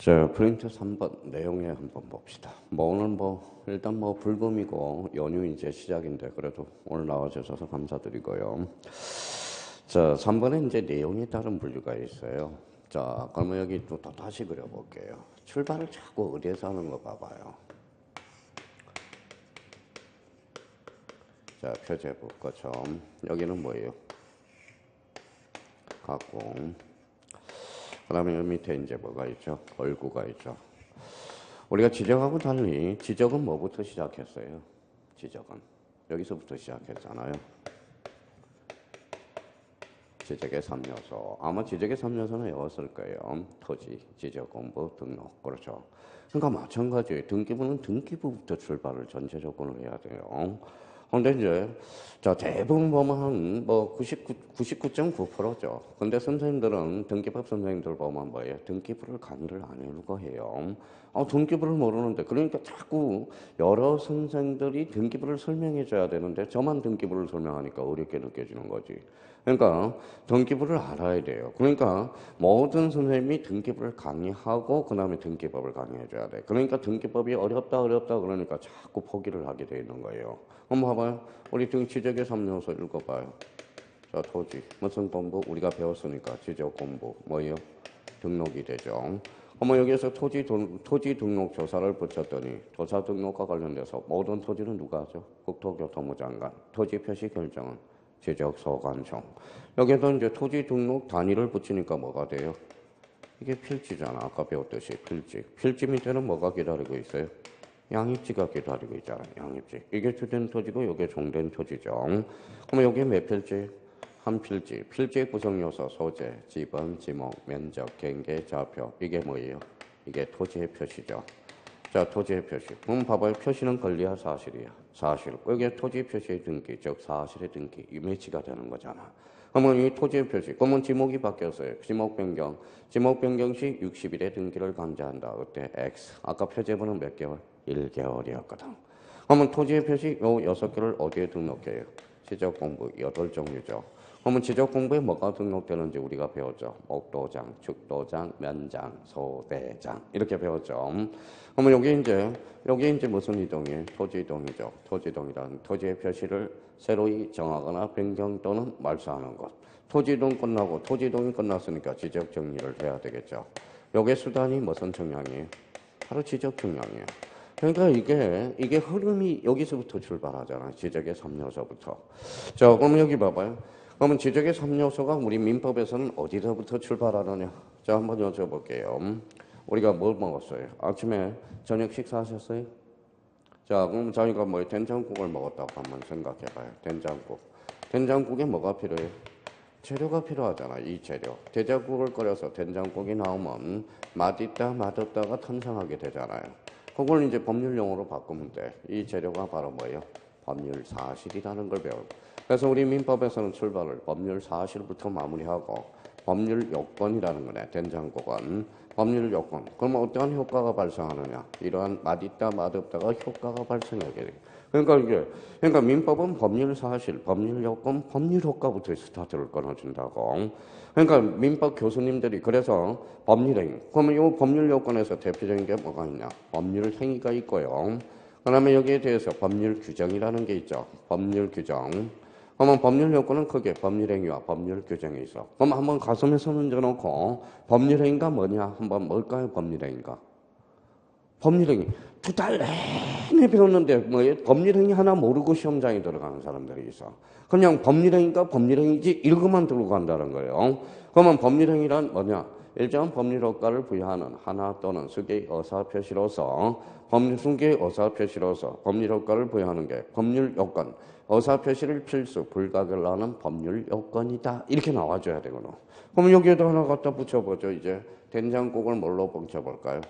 자, 프린트 3번 내용에 한번 봅시다. 오늘 일단 불금이고 연휴 이제 시작인데 그래도 오늘 나와주셔서 감사드리고요. 자, 3번에 이제 내용에 따른 분류가 있어요. 자, 그러면 여기 또 다시 그려볼게요. 출발을 자꾸 어디에서 하는 거 봐봐요. 자, 표제부 거점. 여기는 뭐예요? 갖고. 그 다음에 여기 밑에 이제 뭐가 있죠? 얼구가 있죠. 우리가 지적하고 달리 지적은 뭐부터 시작했어요? 지적은 여기서부터 시작했잖아요. 지적의 3요소. 아마 지적의 3요소는 외웠을 거예요. 토지, 지적, 공부, 등록. 그렇죠. 그러니까 마찬가지예요. 등기부는 등기부부터 출발을 전제 조건을 해야 돼요. 근데 이제, 자, 대부분 보면 한 99.9%죠. 근데 선생님들은, 등기법 선생님들 보면 뭐예요? 등기부를 강의를 안 해주고 해요. 등기부를 모르는데, 그러니까 자꾸 여러 선생들이 등기부를 설명해 줘야 되는데, 저만 등기부를 설명하니까 어렵게 느껴지는 거지. 그러니까 등기부를 알아야 돼요. 그러니까 모든 선생님이 등기부를 강의하고 그 다음에 등기법을 강의해 줘야 돼. 그러니까 등기법이 어렵다 그러니까 자꾸 포기를 하게 돼 있는 거예요. 한번 봐봐요. 우리 지적의 3요소 읽어봐요. 자, 토지 무슨 공부 우리가 배웠으니까 지적 공부 뭐예요? 등록이 되죠. 그러면 여기에서 토지 등록 조사를 붙였더니 조사 등록과 관련돼서 모든 토지는 누가 하죠? 국토교통부 장관. 토지 표시 결정은 지적소관청. 여기에도 이제 토지 등록 단위를 붙이니까 뭐가 돼요? 이게 필지잖아. 아까 배웠듯이 필지. 필지 밑에는 뭐가 기다리고 있어요? 양입지가 기다리고 있잖아요. 양입지. 이게 주된 토지고 이게 종된 토지죠. 그럼 여기 몇 필지? 한 필지. 필지의 구성 요소, 소재, 지번, 지목, 면적, 경계, 좌표. 이게 뭐예요? 이게 토지의 표시죠. 자, 토지의 표시. 그럼 봐봐요. 표시는 권리야, 사실이야? 사실. 이게 토지 표시의 등기, 즉 사실의 등기. 이 매치가 되는 거잖아. 그러면 이 토지의 표시. 그러면 지목이 바뀌었어요. 지목 변경. 지목 변경 시 60일의 등기를 강제한다. 그때 X. 아까 표제부는 몇 개월? 1개월이었거든. 그러면 토지의 표시 요 6개를 어디에 등록해요? 지적 공부 8종류죠. 그러면 지적 공부에 뭐가 등록되는지 우리가 배웠죠. 목도장, 축도장, 면장, 소대장 이렇게 배웠죠. 그러면 여기 이제 무슨 이동이에요? 토지 이동이죠. 토지 이동이란 토지의 표시를 새로이 정하거나 변경 또는 말소하는 것. 토지 이동 끝나고 토지 이동이 끝났으니까 지적 정리를 해야 되겠죠. 요게 수단이 무슨 청량이에요? 바로 지적 청량이에요. 그러니까 이게 흐름이 여기서부터 출발하잖아. 지적의 3요소부터. 자, 그럼 여기 봐봐요. 그러면 지적의 3요소가 우리 민법에서는 어디서부터 출발하느냐? 자, 한번 여쭤볼게요. 우리가 뭘 먹었어요? 아침에 저녁 식사하셨어요? 자, 그럼 자기가 된장국을 먹었다고 한번 생각해봐요. 된장국. 된장국에 뭐가 필요해요? 재료가 필요하잖아. 이 재료. 된장국을 끓여서 된장국이 나오면 맛있다, 맛없다가 탄생하게 되잖아요. 그걸 이제 법률용어로 바꾸면 돼. 이 재료가 바로 뭐예요? 법률 사실이라는 걸 배우고. 그래서 우리 민법에서는 출발을 법률 사실부터 마무리하고 법률 요건이라는 거네. 된장국은 법률 요건. 그러면 어떠한 효과가 발생하느냐? 이러한 맛있다, 맛없다가 효과가 발생하게 돼. 그러니까 민법은 법률 사실, 법률 요건, 법률 효과부터 스타트를 끊어준다고. 그러니까 민법 교수님들이 그래서 법률행위. 그러면 이 법률 요건에서 대표적인 게 뭐가 있냐? 법률 행위가 있고요. 그 다음에 여기에 대해서 법률 규정이라는 게 있죠. 법률 규정. 그러면 법률 요건은 크게 법률 행위와 법률 규정이 있어. 그럼 한번 가슴에 손 얹어놓고 법률 행위가 뭐냐? 한번 뭘까요? 법률 행위가. 법률 행위. 2달 내내 배웠는데 법률 행위 하나 모르고 시험장에 들어가는 사람들이 있어. 그냥 법률 행위가 법률 행위지 읽어만 들고 간다는 거예요. 그러면 법률 행위란 뭐냐? 일정한 법률 효과를 부여하는 하나 또는 수개의 의사표시로서 수개의 의사표시로서 법률 효과를 부여하는 게 법률 요건. 의사표시를 필수 불가결하는 법률 요건이다. 이렇게 나와줘야 되거든. 그럼 여기에도 하나 갖다 붙여보죠. 이제 된장국을 뭘로 붙여볼까요?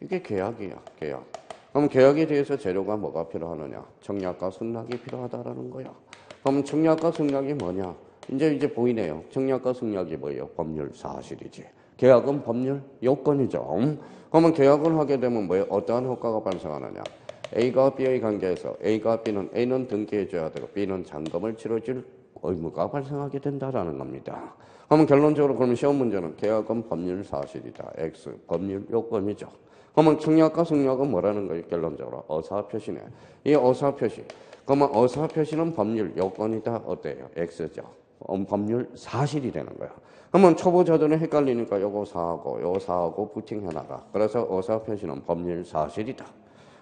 이게 계약이야, 계약. 그럼 계약에 대해서 재료가 뭐가 필요하느냐? 청약과 승낙이 필요하다라는 거야. 그럼 청약과 승낙이 뭐냐? 이제 보이네요. 청약과 승낙이 뭐예요? 법률 사실이지. 계약은 법률 요건이죠. 그러면 계약을 하게 되면 뭐예요? 어떠한 효과가 발생하느냐? A가 B의 관계에서 A가 B는 A는 등기해줘야 되고 B는 잔금을 치러줄 의무가 발생하게 된다라는 겁니다. 그러면 결론적으로 그러면 시험 문제는 계약은 법률 사실이다. X 법률 요건이죠. 그러면 청약과 승낙은 뭐라는 거예요? 결론적으로 의사표시네. 이 의사표시. 그러면 의사표시는 법률 요건이다. 어때요? X죠. 법률 사실이 되는 거야. 그러면 초보자들은 헷갈리니까 요거 사하고 부팅해나가. 그래서 의사표시는 법률 사실이다.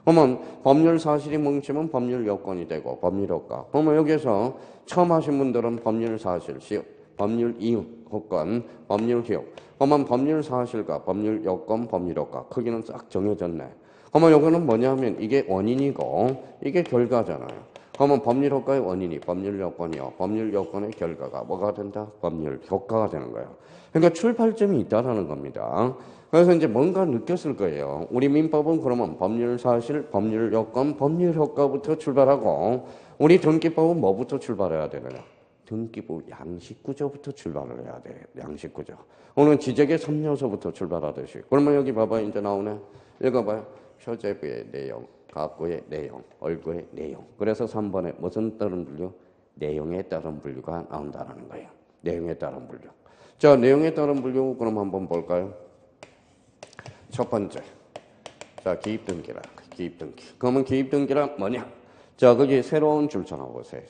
그러면 법률 사실이 뭉치면 법률 요건이 되고 법률 효과. 그러면 여기서 처음 하신 분들은 법률 사실, 시효, 법률 이유, 효건, 법률 기록. 그러면 법률 사실과 법률 요건, 법률 효과 크기는 싹 정해졌네. 그러면 요거는 뭐냐면 이게 원인이고 이게 결과잖아요. 그러면 법률 효과의 원인이 법률 요건이요. 법률 요건의 결과가 뭐가 된다? 법률 효과가 되는 거예요. 그러니까 출발점이 있다라는 겁니다. 그래서 이제 뭔가 느꼈을 거예요. 우리 민법은 그러면 법률 사실, 법률 요건, 법률 효과부터 출발하고 우리 등기법은 뭐부터 출발해야 되느냐? 등기부 양식구조부터 출발을 해야 돼. 양식구조. 오늘 지적의 3요소부터 출발하듯이. 그러면 여기 봐봐 이제 나오네. 읽어봐요. 표제부의 내용, 가구의 내용, 얼구의 내용. 그래서 3번에 무슨 따른 분류? 내용에 따른 분류가 나온다는 거예요. 내용에 따른 분류. 자, 내용에 따른 분류 그럼 한번 볼까요? 첫 번째. 자, 기입등기라. 기입등기. 그러면 기입등기란 뭐냐? 자, 거기 새로운 줄 쳐놔보세요.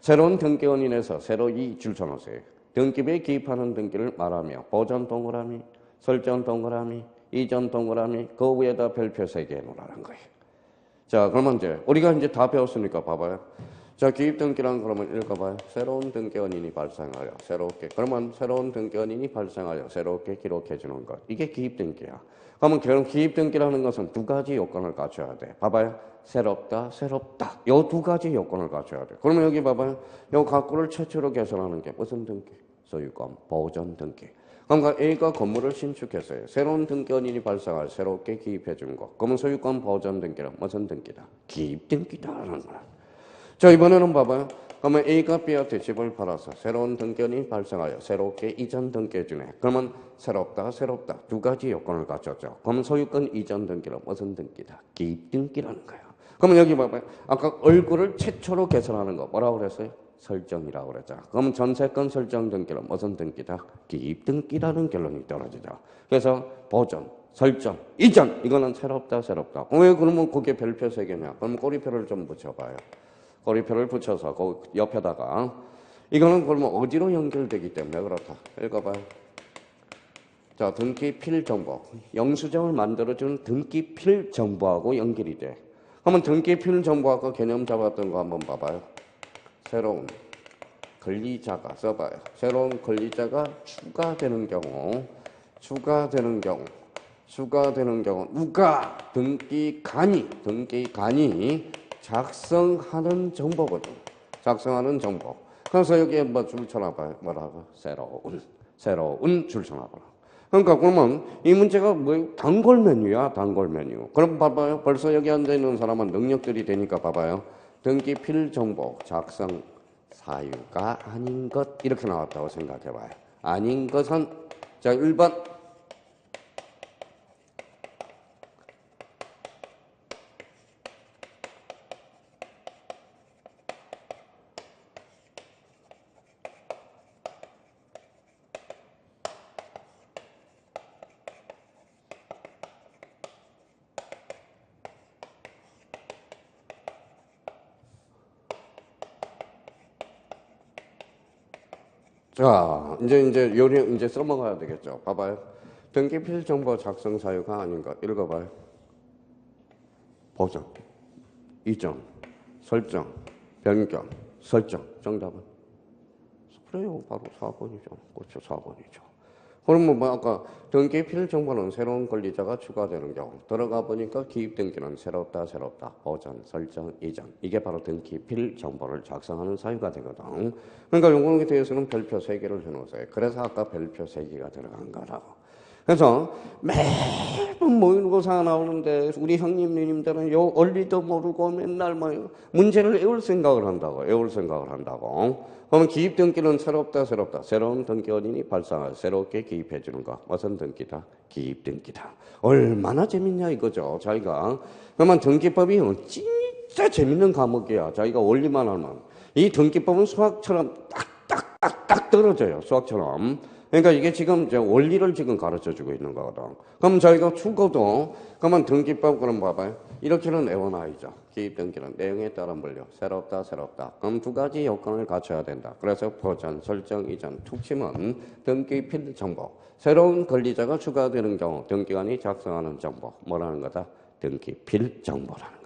새로운 등기원인에서 새로 이 줄 쳐놓으세요. 등기부에 기입하는 등기를 말하며 보전 동그라미, 설정 동그라미, 이전 동그라미 그 위에다 별표 3개 해놓으라는 거예요. 자, 그러면 이제 우리가 이제 다 배웠으니까 봐봐요. 자, 기입등기란 그러면 읽어봐요. 새로운 등기원인이 발생하여 새롭게. 그러면 새로운 등기원인이 발생하여 새롭게 기록해 주는 것. 이게 기입등기야. 그러면 기입등기라는 것은 두 가지 요건을 갖춰야 돼. 봐봐요. 새롭다. 요 두 가지 요건을 갖춰야 돼. 그러면 여기 봐봐요. 요 가구를 최초로 개설하는 게 무슨 등기? 소유권 보전 등기. 그러니까 A가 건물을 신축했어요. 새로운 등기원인이 발생하여 새롭게 기입해 주는 것. 그러면 소유권 보전 등기는 무슨 등기다? 기입등기다라는 거야. 자, 이번에는 봐봐요. 그러면 A가 B한테 집을 팔아서 새로운 등기원이 발생하여 새롭게 이전 등기해 주네. 그러면 새롭다. 두 가지 요건을 갖췄죠. 그러면 소유권 이전 등기는 무슨 등기다? 기입등기라는 거예요. 그러면 여기 봐봐요. 아까 얼굴을 최초로 개설하는 거 뭐라고 그랬어요? 설정이라고 그랬잖아. 그러면 전세권 설정 등기는 무슨 등기다? 기입등기라는 결론이 떨어지죠. 그래서 보전, 설정, 이전 이거는 새롭다. 왜 그러면 거기에 별표 3개냐? 그럼 꼬리표를 좀 붙여봐요. 꼬리표를 붙여서 그 옆에다가 이거는 그러면 어디로 연결되기 때문에 그렇다. 읽어봐요. 자, 등기필 정보. 영수증을 만들어주는 등기필 정보하고 연결이 돼. 그러면 등기필 정보하고 개념 잡았던 거 한번 봐봐요. 새로운 권리자가 써봐요. 새로운 권리자가 추가되는 경우 누가 등기관이 작성하는 정보거든. 작성하는 정보. 그래서 여기에 뭐 줄 쳐놔봐요. 뭐라고? 새로운 줄 쳐놔봐라. 그러니까 그러면 이 문제가 뭐 단골 메뉴야. 그럼 봐봐요. 벌써 여기 앉아있는 사람은 능력들이 되니까 봐봐요. 등기필 정보 작성 사유가 아닌 것 이렇게 나왔다고 생각해봐요. 아닌 것은 자 1번 자, 이제 써먹어야 되겠죠. 봐봐요. 등기필 정보 작성 사유가 아닌 것. 읽어봐요. 보정, 이전, 설정, 변경, 설정. 정답은? 그래요. 바로 4번이죠. 그렇죠. 4번이죠. 그러면 뭐 아까 등기필 정보는 새로운 권리자가 추가되는 경우 들어가 보니까 기입등기는 새롭다. 보전, 설정, 이전 이게 바로 등기필 정보를 작성하는 사유가 되거든. 그러니까 요거에 대해서는 별표 3개를 해놓으세요. 그래서 아까 별표 3개가 들어간 거라고. 그래서 매번 모의고사 나오는데 우리 형님 누님들은 요 원리도 모르고 맨날 뭐 문제를 외울 생각을 한다고. 그러면 기입등기는 새롭다. 새로운 등기원인이 발생하여 새롭게 기입해 주는 거. 무슨 등기다? 기입등기다. 얼마나 재밌냐 이거죠. 자기가. 그러면 등기법이 진짜 재밌는 과목이야. 자기가 원리만 하면. 이 등기법은 수학처럼 딱딱딱딱 떨어져요. 수학처럼. 그러니까 이게 지금 이제 원리를 지금 가르쳐 주고 있는 거거든. 그럼 저희가 죽어도, 그러면 등기법 그럼 봐봐요. 이렇게는 외워놔야죠. 기입 등기는 내용에 따라 물려. 새롭다, 새롭다. 그럼 두 가지 요건을 갖춰야 된다. 그래서 보전, 설정, 이전, 특징은 등기 필 정보. 새로운 권리자가 추가되는 경우 등기관이 작성하는 정보. 뭐라는 거다? 등기 필 정보라는 거야.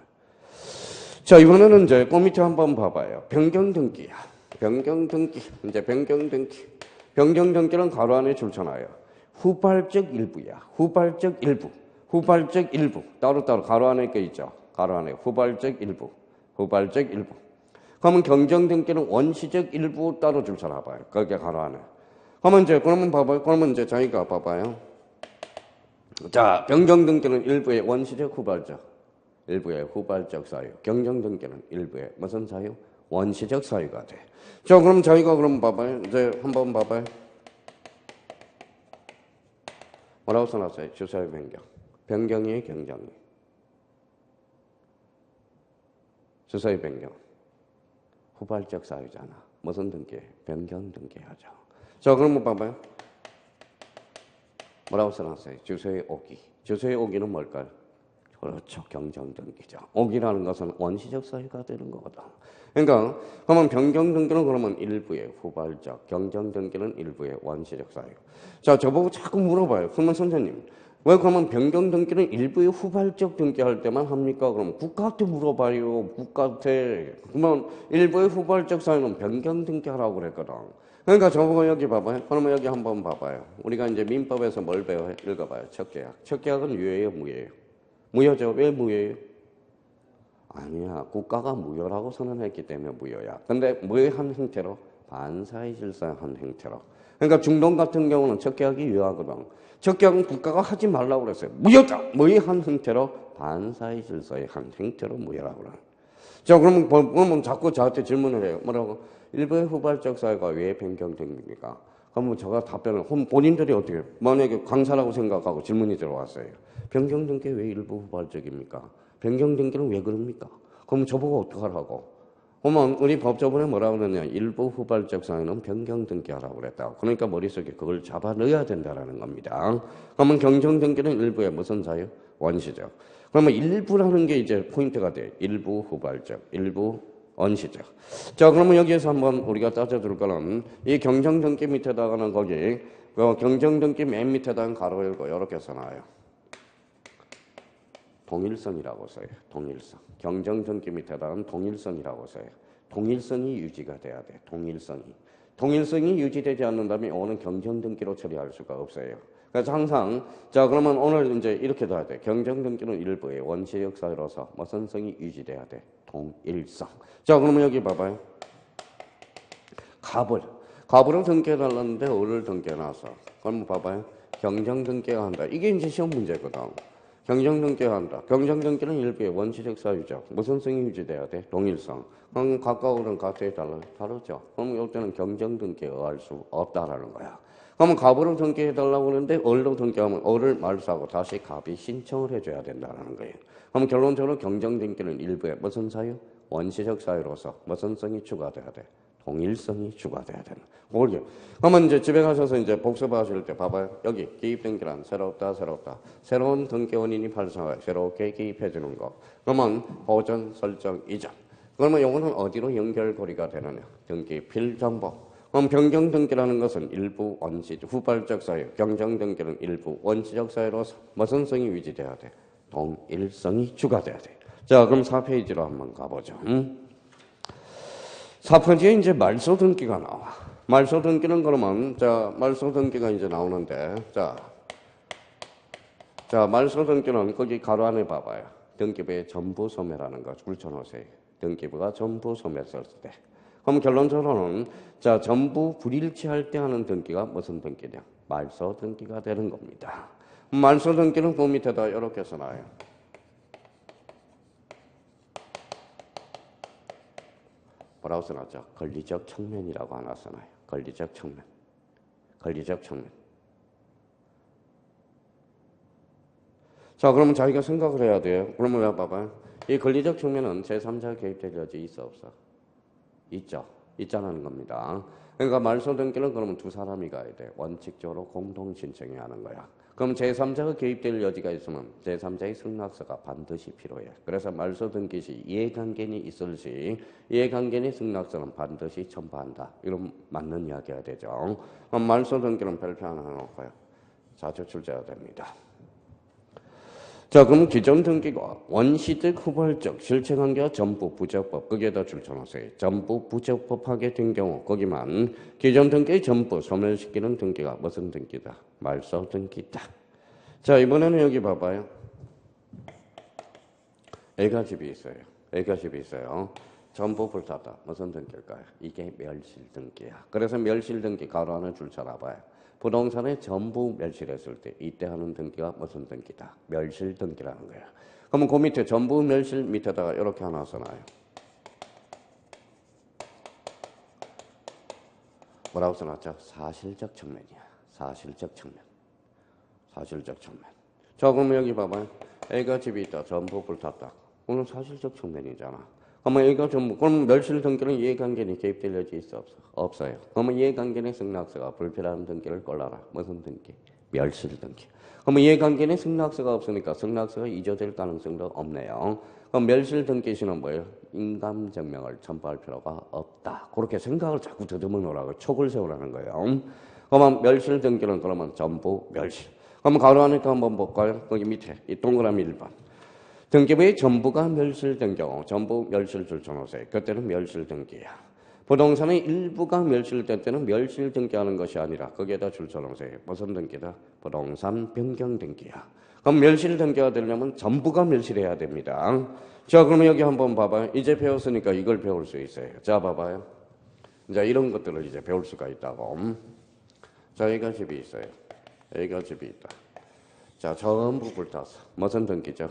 자, 이번에는 이제 그 밑에 한번 봐봐요. 변경 등기야. 변경 등기. 이제 변경 등기. 변경 등기는 가로 안에 줄쳐놔요. 후발적 일부야. 후발적 일부. 후발적 일부. 따로따로 가로 안에 껴 있죠. 가로 안에 후발적 일부. 후발적 일부. 그러면 경정 등기는 원시적 일부 따로 줄쳐놔봐요. 거기에 가로 안에. 그러면 봐봐요. 그러면 이제 자기가 봐봐요. 자, 변경 등기는 일부의 원시적 후발적. 일부의 후발적 사유. 경정 등기는 일부의 무슨 사유? 원시적 사유가 돼. 자, 그럼 저희가 그럼 봐봐요. 이제 한번 봐봐요. 뭐라고 써놨어요? 주사위 변경. 변경이 경정이. 주사위 변경. 후발적 사유잖아. 무슨 등기? 변경 등기하죠. 자, 그럼 봐봐요. 뭐라고 써놨어요? 주사위 오기. 주사위 오기는 뭘까요? 그렇죠. 경정 등기죠. 오기라는 것은 원시적 사유가 되는 거거든. 그러니까 그러면 변경 등기는 그러면 일부의 후발적, 경정 등기는 일부의 원시적 사유. 자, 저보고 자꾸 물어봐요. 그러면 선생님, 왜 그러면 변경 등기는 일부의 후발적 등기할 때만 합니까? 그럼 국가한테 물어봐요. 국가한테. 그러면 일부의 후발적 사유는 변경 등기하라고 그랬거든. 그러니까 저보고 여기 봐봐요. 그러면 여기 한번 봐봐요. 우리가 이제 민법에서 뭘 배워? 읽어봐요. 첫 계약. 첫 계약은 유예예요, 무예예요? 무효죠. 왜 무효예요? 아니야. 국가가 무효라고 선언했기 때문에 무효야. 근데 무효한 형태로 반사의 질서한 형태로. 그러니까 중동 같은 경우는 첫 계약이 유효하거든. 첫 계약은 국가가 하지 말라고 그랬어요. 무효다. 무효한 형태로 반사의 질서의 한 형태로 무효라고 그래. 자, 그러면 자꾸 저한테 질문을 해요. 뭐라고? 일부의 후발적 사유가 왜 변경됩니까? 그러면 제가 답변을 본인들이 어떻게 만약에 강사라고 생각하고 질문이 들어왔어요. 변경 등기 왜 일부 후발적입니까? 변경 등기는 왜 그럽니까? 그럼 저보고 어떡하라고? 그러면 우리 법조문에 뭐라고 그러냐? 일부 후발적 사유는 변경 등기하라고 그랬다. 그러니까 머릿속에 그걸 잡아 넣어야 된다라는 겁니다. 그러면 경정 등기는 일부의 무슨 사유? 원시적. 그러면 일부라는 게 이제 포인트가 돼. 일부 후발적, 일부 원시적. 자, 그러면 여기에서 한번 우리가 따져줄 거는 이 경정 등기 밑에다가는 거기 경정 등기 맨 밑에다가 가로 열고 이렇게 써놔요. 동일선이라고 써요. 동일선. 경정 등기 밑에다가는 동일선이라고 써요. 동일선이 유지가 돼야 돼. 동일선이. 동일선이 유지되지 않는다면 오는 경정 등기로 처리할 수가 없어요. 그래서 항상 자, 그러면 오늘 이제 이렇게 돼야 돼. 경정 등기는 일부의 원시적 사유로서 무슨 성이 유지돼야 돼? 동일성. 자, 그러면 여기 봐봐요. 갑을 등기해달라는데 을을 등기해놔서. 그러면 봐봐요. 경정 등기가 한다. 이게 이제 시험 문제거든. 경정 등기가 한다. 경정 등기는 일부의 원시적 사유죠. 무슨 성이 유지돼야 돼? 동일성. 그럼 가까우는 같이 다르죠. 그럼 이때는 경정 등기에 의할 수 없다라는 거야. 그러면 갑으로 등기해달라고 하는데 을로 등기하면 을을 말소하고 다시 갑이 신청을 해줘야 된다는 거예요. 그럼 결론적으로 경정 등기는 일부의 무슨 사유? 원시적 사유로서 무슨 성이 추가돼야 돼? 동일성이 추가돼야 되는. 그걸 그러면 이제 집에 가셔서 이제 복습하실 때 봐봐요. 여기 기입 등기란 새롭다. 새로운 등기 원인이 발생하여 새롭게 기입해 주는 거. 그러면 보전, 설정, 이전. 그러면 요거는 어디로 연결고리가 되느냐? 등기 필정보. 그럼 변경 등기라는 것은 일부 원시적 후발적 사유, 경정 등기는 일부 원시적 사유로서 무슨 성이 유지돼야 돼? 동일성이 추가돼야 돼. 자, 그럼 4페이지로 한번 가보죠. 4페이지에 이제 말소 등기가 나와. 말소 등기는 그러면 자, 말소 등기가 이제 나오는데 자, 말소 등기는 거기 가로 안에 봐봐요. 등기부의 전부 소멸하는 거 줄쳐놓으세요. 등기부가 전부 소멸했을 때. 그럼 결론적으로는 자, 전부 불일치할 때 하는 등기가 무슨 등기냐? 말소 등기가 되는 겁니다. 말소 등기는 그 밑에다 이렇게 써놔요. 뭐라고 써놨죠? 권리적 측면이라고 하나 써놔요. 권리적 측면. 자, 그러면 자기가 생각을 해야 돼요. 그러면 왜 봐봐요. 이 권리적 측면은 제3자가 개입될 여지 있어 없어? 있죠. 있자는 겁니다. 그러니까 말소 등기는 그러면 두 사람이 가야 돼. 원칙적으로 공동 신청해야 하는 거야. 그럼 제3자가 개입될 여지가 있으면 제3자의 승낙서가 반드시 필요해. 그래서 말소 등기 시 이해관계인이 있을 시 이해관계인의 승낙서는 반드시 첨부한다. 이런 맞는 이야기가 되죠. 그럼 말소 등기는 별표 하나 해놓고요. 자주 출제해야 됩니다. 자, 그럼 기존 등기가 원시적, 후발적, 실체관계와 전부 부적법 거기에다 줄쳐놓으세요. 전부 부적법하게 된 경우 거기만 기존 등기의 전부 소멸시키는 등기가 무슨 등기다? 말소 등기다. 자, 이번에는 여기 봐봐요. 애가 집이 있어요. 애가 집이 있어요. 전부 불탔다. 무슨 등기일까요? 이게 멸실 등기야. 그래서 멸실 등기 가로 안에 줄쳐놔봐요. 부동산에 전부 멸실했을 때 이때 하는 등기가 무슨 등기다? 멸실 등기라는 거야. 그러면 그 밑에 전부 멸실 밑에다가 이렇게 하나 써놔요. 뭐라고 써놨죠? 사실적 측면이야. 사실적 측면. 사실적 측면. 자, 그럼 여기 봐봐요. A가 집이 있다. 전부 불탔다. 그건 사실적 측면이잖아. 그러면 A가 전부, 그럼 멸실 등기는 이해관계인이 개입될 여지 있어 없어? 없어요. 그러면 이해관계인의 승낙서가 불필요한 등기를 골라라. 무슨 등기? 멸실 등기. 그러면 이해관계인의 승낙서가 없으니까 승낙서가 이조될 가능성도 없네요. 그럼 멸실 등기 시는 뭐예요? 인감증명을 첨부할 필요가 없다. 그렇게 생각을 자꾸 더듬어 놓으라고 촉을 세우라는 거예요. 그러면 멸실 등기는 그러면 전부 멸실. 그럼 가로 안에까 한번 볼까요? 거기 밑에 이 동그라미 1번. 등기부의 전부가 멸실된 경우 전부 멸실 줄쳐놓으세요. 그때는 멸실 등기야. 부동산의 일부가 멸실될 때는 멸실 등기하는 것이 아니라 거기에다 줄쳐놓으세요. 무슨 등기다? 부동산 변경 등기야. 그럼 멸실 등기가 되려면 전부가 멸실해야 됩니다. 자, 그러면 여기 한번 봐봐요. 이제 배웠으니까 이걸 배울 수 있어요. 자, 봐봐요. 이제 이런 것들을 이제 배울 수가 있다고. 자, A가 집이 있어요. A가 집이 있다. 자, 전부 불탔어. 무슨 등기죠?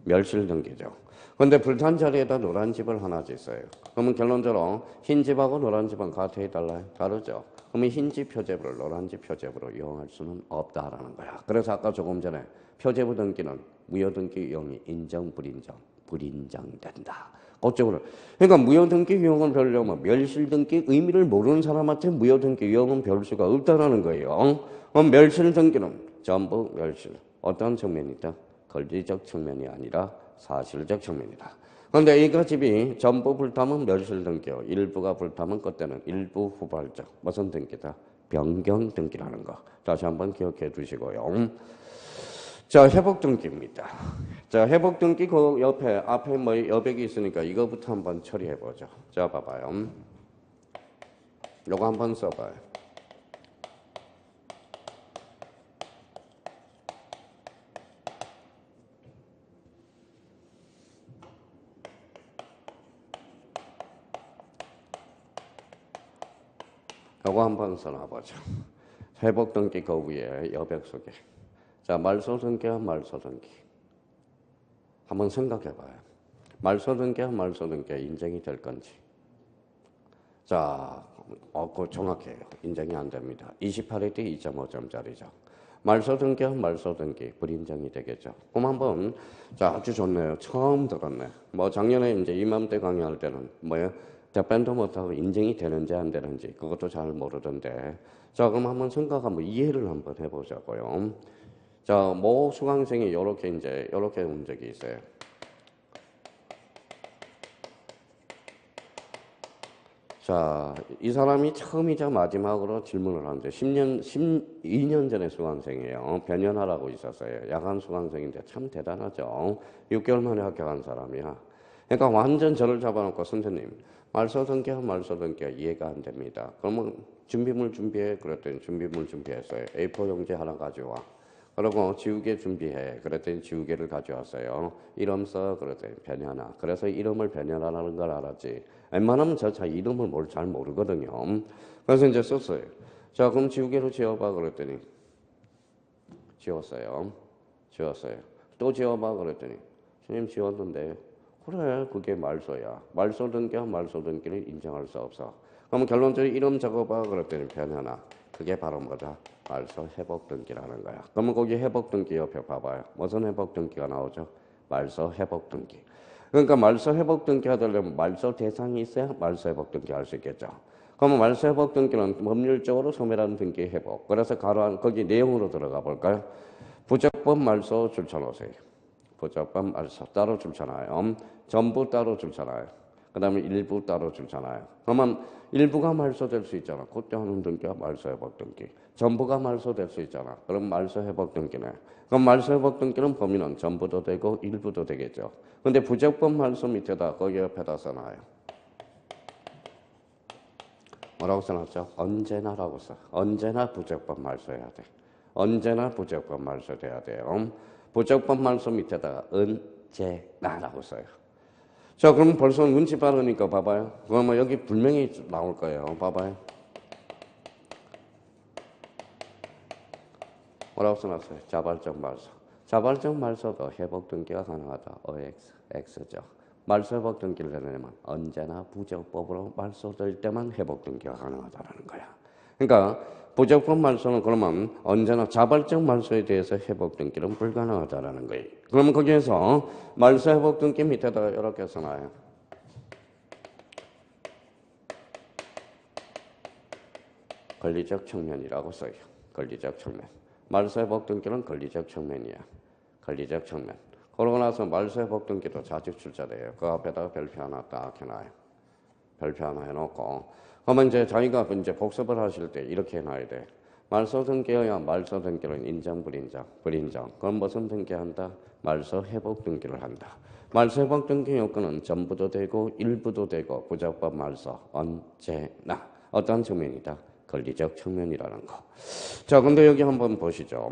멸실 등기죠. 그런데 불탄 자리에다 노란 집을 하나 짓어요. 그러면 결론적으로 흰 집하고 노란 집은 같아야 달라요? 다르죠. 그러면 흰 집 표제부를 노란 집 표제부로 이용할 수는 없다라는 거야. 그래서 아까 조금 전에 표제부 등기는 무효 등기 이용이 인정, 불인정된다. 그쪽으로. 그러니까 무효 등기 이용을 배우려면 멸실 등기 의미를 모르는 사람한테 무효 등기 이용은 배울 수가 없다라는 거예요. 그럼 멸실 등기는 전부 멸실. 어떤 측면이다? 권리적 측면이 아니라 사실적 측면이다. 그런데 A가 집이 전부 불타면 멸실 등기요. 일부가 불타면 그때는 일부 후발적. 무슨 등기다? 변경 등기라는 거. 다시 한번 기억해 두시고요. 자, 회복 등기입니다. 자, 회복 등기 그 옆에 앞에 뭐 여백이 있으니까 이거부터 한번 처리해 보죠. 자, 봐봐요. 요거 한번 써봐요. 요거 한번 써놔보죠. 회복 등기 그 위에 여백 속에. 자, 말소 등기와 말소 등기. 한번 생각해봐요. 말소 등기와 말소 등기가 인정이 될 건지. 자, 그거 정확해요. 인정이 안 됩니다. 28회 때 2.5점짜리죠. 말소 등기와 말소 등기 불인정이 되겠죠. 그럼 한번, 자, 아주 좋네요. 처음 들었네. 뭐 작년에 이제 이맘때 강의할 때는 뭐예요? 답변도 못하고 인정이 되는지 안 되는지 그것도 잘 모르던데. 자, 그럼 한번 생각하면 이해를 한번 해보자고요. 자, 모 수강생이 이렇게 온 적이 있어요. 자, 이 사람이 처음이자 마지막으로 질문을 하는데 12년 전에 수강생이에요. 변연하라고 있었어요. 야간 수강생인데 참 대단하죠. 6개월 만에 합격한 사람이야. 그러니까 완전 저를 잡아놓고 선생님, 말소 등기와 말소 등기가 이해가 안 됩니다. 그러면 준비물 준비해. 그랬더니 준비물 준비했어요. A4 용지 하나 가져와. 그리고 지우개 준비해. 그랬더니 지우개를 가져왔어요. 이름 써. 그랬더니 변연하. 그래서 이름을 변연하라는 걸 알았지. 웬만하면 저 이름을 잘 모르거든요. 그래서 이제 썼어요. 자, 그럼 지우개로 지워봐. 그랬더니 지웠어요. 또 지워봐. 그랬더니 선생님 지웠는데 그래, 그게 말소야. 말소 등기와 말소 등기를 인정할 수 없어. 그럼 결론적으로 이름 적어봐. 그랬더니 변연하. 그게 바로 뭐다? 말소 회복 등기라는 거야. 그러면 거기 회복 등기 옆에 봐봐요. 무슨 회복 등기가 나오죠? 말소 회복 등기. 그러니까 말소 회복 등기 하려면 말소 대상이 있어야 말소 회복 등기 할 수 있겠죠. 그러면 말소 회복 등기는 법률적으로 소멸한 등기 회복. 그래서 가로한 거기 내용으로 들어가 볼까요? 부적법 말소 줄쳐놓으세요. 부적법 말소 따로 줄쳐놔요. 전부 따로 줄쳐놔요. 그 다음에 일부 따로 줄잖아요. 그러면 일부가 말소될 수 있잖아. 그때 하는 등기가 말소회복 등기. 전부가 말소될 수 있잖아. 그럼 말소회복 등기네. 그럼 말소회복 등기는 범위는 전부도 되고 일부도 되겠죠. 근데 부적법 말소 밑에다 거기 옆에다 써놔요. 뭐라고 써놨죠? 언제나라고 써. 언제나 부적법 말소해야 돼. 언제나 부적법 말소돼야 돼요. 부적법 말소 밑에다가 언제나라고 써요. 자, 그럼 벌써 눈치 빠르니까 봐봐요. 그러면 여기 분명히 나올 거예요. 봐봐요. 뭐라고 써놨어요? 자발적 말소. 자발적 말소도 회복 등기가 가능하다. OX, X죠. 말소 회복 등기를 내려면 언제나 부적법으로 말소될 때만 회복 등기가 가능하다는 거야. 그러니까 부적법 말소는 그러면 언제나 자발적 말소에 대해서 회복 등기는 불가능하다는 거예요. 그러면 거기에서 말소 회복 등기 밑에다가 이렇게 써놔요. 권리적 측면이라고 써요. 권리적 측면. 말소 회복 등기는 권리적 측면이야. 권리적 측면. 그러고 나서 말소 회복 등기도 자직 출자돼요. 그 앞에다가 별표 하나 딱 해놔요. 별표 하나 해놓고 그러면 이제 자기가 이제 복습을 하실 때 이렇게 해놔야 돼. 말소 등기여야 말소 등기는 인정 불인정 불인정. 그럼 무슨 등기한다? 말소 회복 등기를 한다. 말소 회복 등기 요건은 전부도 되고 일부도 되고 부적법 말소 언제나 어떤 측면이다? 권리적 측면이라는 거. 자, 근데 여기 한번 보시죠.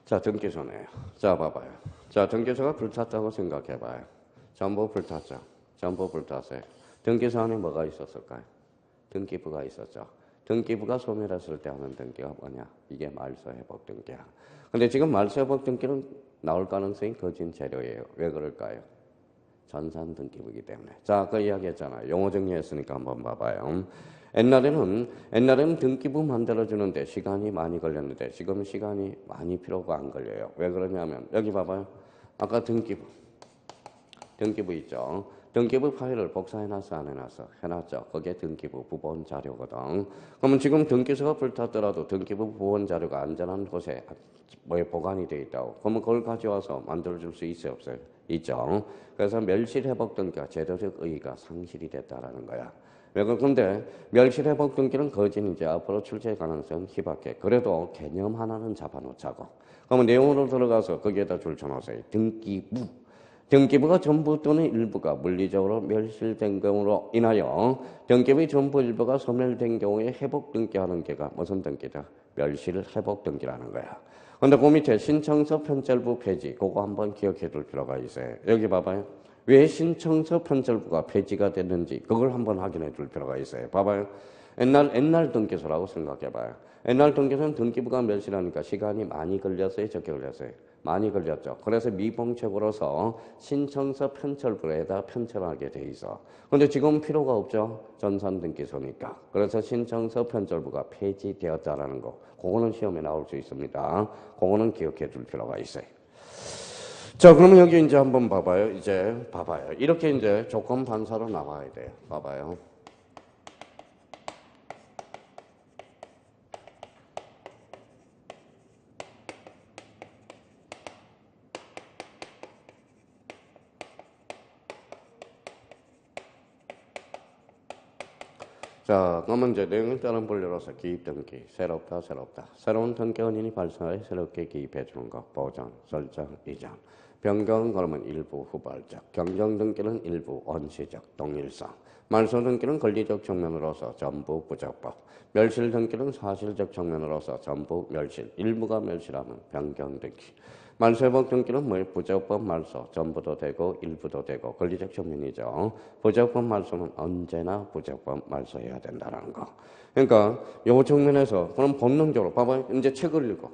자, 등기소네요. 자, 봐봐요. 자, 등기소가 불탔다고 생각해봐요. 전부 불탔죠. 전부 불탔어요. 등기소 안에 뭐가 있었을까요? 등기부가 있었죠. 등기부가 소멸했을 때 하는 등기가 뭐냐? 이게 말소 회복 등기야. 근데 지금 말소 회복 등기는 나올 가능성이 거진 제로예요. 왜 그럴까요? 전산 등기부이기 때문에. 자, 아까 이야기했잖아요. 용어 정리했으니까 한번 봐봐요. 옛날에는 등기부 만들어주는데 시간이 많이 걸렸는데 지금 시간이 많이 필요가 안 걸려요. 왜 그러냐면 여기 봐봐요. 아까 등기부 있죠. 등기부 파일을 복사해놨어 안 해놨어? 해놨죠. 그게 등기부 부본 자료거든. 그러면 지금 등기소가 불탔더라도 등기부 부본 자료가 안전한 곳에 뭐에 보관이 돼 있다고. 그러면 그걸 가져와서 만들어줄 수 있어요 없어요? 있죠. 그래서 멸실회복 등기가 제도적 의의가 상실이 됐다라는 거야. 왜 그런데 멸실회복 등기는 거진 이제 앞으로 출제 가능성은 희박해. 그래도 개념 하나는 잡아놓자고. 그러면 내용으로 들어가서 거기에다 줄쳐놓으세요. 등기부가 전부 또는 일부가 물리적으로 멸실된 경우로 인하여 등기부의 전부 일부가 소멸된 경우에 회복 등기하는 게가 무슨 등기다? 멸실 회복 등기라는 거야. 근데 그 밑에 신청서 편철부 폐지 그거 한번 기억해 둘 필요가 있어요. 여기 봐봐요. 왜 신청서 편철부가 폐지가 됐는지 그걸 한번 확인해 줄 필요가 있어요. 봐봐요. 옛날 등기소라고 생각해 봐요. 옛날 등기소는 등기부가 멸실하니까 시간이 많이 걸렸어요, 적게 걸렸어요? 많이 걸렸죠. 그래서 미봉책으로서 신청서 편철부에다 편철하게 돼 있어. 근데 지금 필요가 없죠. 전산 등기소니까. 그래서 신청서 편철부가 폐지되었다라는 거. 그거는 시험에 나올 수 있습니다. 그거는 기억해 둘 필요가 있어요. 자, 그러면 여기 이제 한번 봐봐요. 이제 봐봐요. 이렇게 이제 조건 반사로 나와야 돼요. 봐봐요. 자, 그러면 이제 내용을 따른 분류로서 기입 등기, 새롭다. 새로운 등기 원인이 발생하여 새롭게 기입해 주는 것, 보전, 설정, 이전. 변경 그러면 일부 후발적, 경정 등기는 일부 원시적, 동일성. 말소 등기는 권리적 측면으로서 전부 부적법. 멸실 등기는 사실적 측면으로서 전부 멸실. 일부가 멸실하면 변경 등기. 말소 회복 등기는 뭐 부적법 말소 전부도 되고 일부도 되고 권리적 측면이죠. 부적법 말소는 언제나 부적법 말소해야 된다는 거. 그러니까 요 측면에서 그럼 본능적으로 봐봐요. 이제 책을 읽어.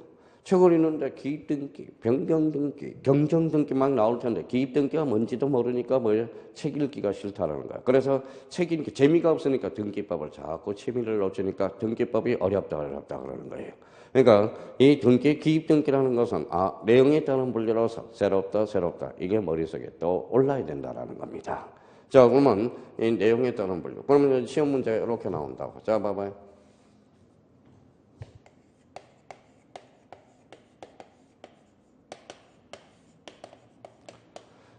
책을 읽는데 기입등기, 변경등기, 경정등기 막 나올 텐데 기입등기가 뭔지도 모르니까 뭐예요? 책 읽기가 싫다라는 거야. 그래서 책 읽기 재미가 없으니까 등기법을 자꾸 취미를 놓치니까 등기법이 어렵다 그러는 거예요. 그러니까 이 등기, 기입등기라는 것은 내용에 따른 분류로서 새롭다 이게 머릿속에 또 올라야 된다라는 겁니다. 자, 그러면 이 내용에 따른 분류. 그러면 시험 문제 이렇게 나온다고. 자, 봐봐요.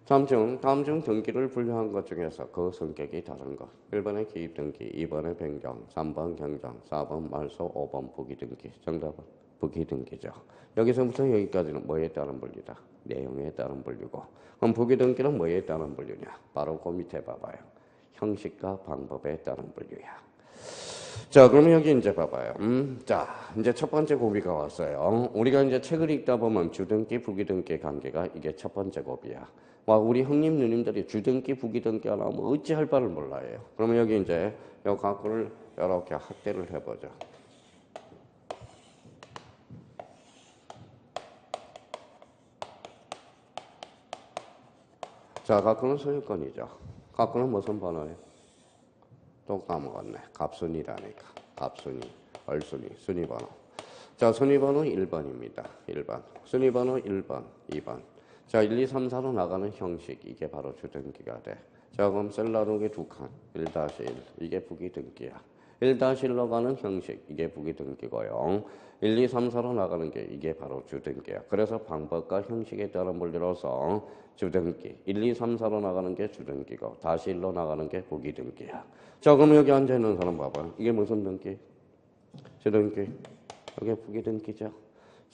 다음 중 등기를 분류한 것 중에서 그 성격이 다른 것. 1번의 기입등기, 2번의 변경, 3번 경정, 4번 말소, 5번 부기등기. 정답은 부기등기죠. 여기서부터 여기까지는 뭐에 따른 분류다? 내용에 따른 분류고. 그럼 부기등기는 뭐에 따른 분류냐? 바로 그 밑에 봐봐요. 형식과 방법에 따른 분류야. 자, 그러면 여기 이제 봐봐요. 자, 이제 첫 번째 고비가 왔어요. 우리가 이제 책을 읽다 보면 주등기, 부기등기 관계가 이게 첫 번째 고비야. 와, 우리 형님, 누님들이 주등기, 부기등기가 나오면 어찌할 바를 몰라요. 그러면 여기 이제 이 각구를 이렇게 확대를 해보죠. 자, 각구는 소유권이죠. 각구는 무슨 번호예요? 또 까먹었네. 갑순이라니까. 갑순이, 얼순이, 순위번호. 자, 순위번호 1번입니다. 1번. 순위번호 1번, 2번. 자, 1, 2, 3, 4로 나가는 형식. 이게 바로 주등기가 돼. 자, 그럼 셀 나누기 2칸. 1-1. 이게 부기등기야. 1-1로 가는 형식. 이게 부기등기고요. 1, 2, 3, 4로 나가는 게 이게 바로 주등기야. 그래서 방법과 형식에 따른 분류로서 주등기. 1, 2, 3, 4로 나가는 게 주등기고 다시 1로 나가는 게 부기등기야. 자, 그럼 여기 앉아있는 사람 봐봐. 이게 무슨 등기? 주등기. 이게 부기등기죠.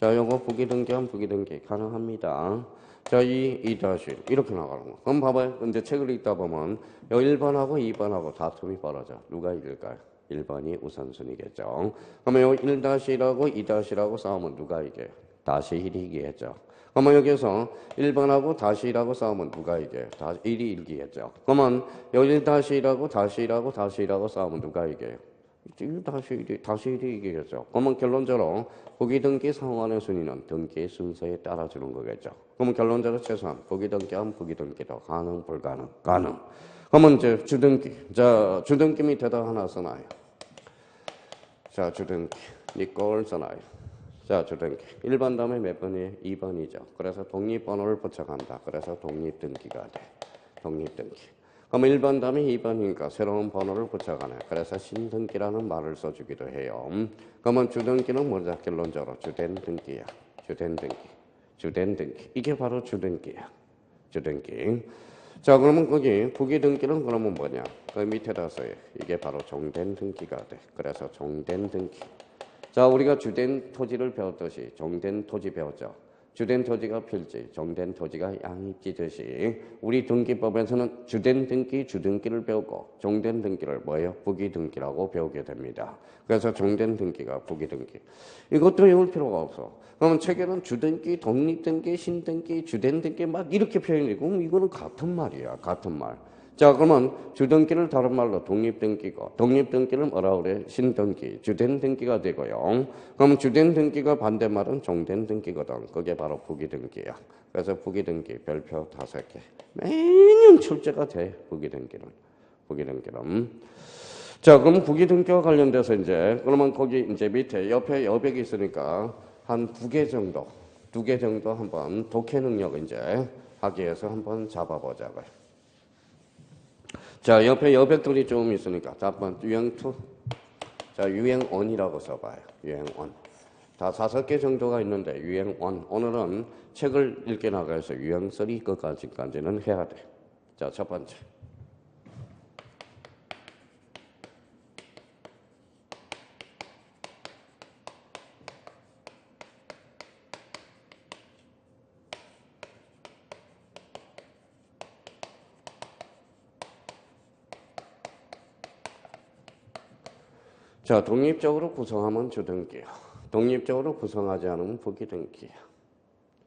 자, 요거 부기등기하면 부기등기 가능합니다. 자, 2-1 이렇게 나가는 거. 그럼 봐봐요. 근데 책을 읽다 보면 요 1번하고 2번하고 다툼이 벌어져. 누가 이길까요? 1번이 우선순위겠죠. 그러면 요 1-1하고 2-1하고 싸우면 누가 이겨요? 다시 1이 이기겠죠. 그러면 여기서 1번하고 다시 1하고 싸우면 누가 이겨요? 1이 이기겠죠. 그러면 요 1-1하고 다시 1하고 다시 1하고 싸우면 누가 이겨요? 1-1이 다시 1이 이기겠죠. 그러면 결론적으로 부기등기 상환의 순위는 등기의 순서에 따라주는 거겠죠. 그러면 결론적으로 최소한 부기등기하면 부기등기도 가능, 불가능, 가능. 그러면 이제 주등기. 자, 주등기 밑에다 하나 써놔요. 자, 주등기. 니꼴 써놔요. 자, 주등기. 1번 다음에 몇 번이에요? 2번이죠. 그래서 독립번호를 붙여간다. 그래서 독립등기가 돼. 독립등기. 그럼 1번 다음에 2번이니까 새로운 번호를 붙여가네. 그래서 신등기라는 말을 써주기도 해요. 그러면 주등기는 뭐냐? 결론적으로 주된 등기야. 주된 등기. 주된 등기. 이게 바로 주등기야. 주등기. 자, 그러면 거기 부기등기는 그러면 뭐냐? 그 밑에다 써요. 이게 바로 종된 등기가 돼. 그래서 종된 등기. 자, 우리가 주된 토지를 배웠듯이 종된 토지 배웠죠. 주된 토지가 필지, 종된 토지가 양입지듯이 우리 등기법에서는 주된 등기, 주등기를 배우고 종된 등기를 뭐예요? 부기등기라고 배우게 됩니다. 그래서 종된 등기가 부기등기. 이것도 외울 필요가 없어. 그러면 책에는 주등기, 독립등기, 신등기, 주된 등기 막 이렇게 표현이고 이거는 같은 말이야. 같은 말. 자, 그러면 주등기를 다른 말로 독립등기고 독립등기를 뭐라 그래? 신등기, 주된 등기가 되고요. 그럼 주된 등기가 반대말은 종된 등기거든. 그게 바로 부기등기야. 그래서 부기등기 별표 5개. 매년 출제가 돼. 부기등기는. 부기등기는. 자, 그럼 부기등기와 관련돼서 이제 그러면 거기 이제 밑에 옆에 여백이 있으니까 한 2개 정도, 2개 정도 한번 독해 능력 이제 하기 위해서 한번 잡아보자고요. 자, 옆에 여백들이 좀 있으니까 한번 유행2. 자, 유행1이라고 써봐요. 유행1. 다 5개 정도가 있는데 유행1. 오늘은 책을 읽게 나가서 유행3 것까지는 해야 돼. 자, 첫 번째. 자, 독립적으로 구성하면 주등기야. 독립적으로 구성하지 않으면 부기등기야.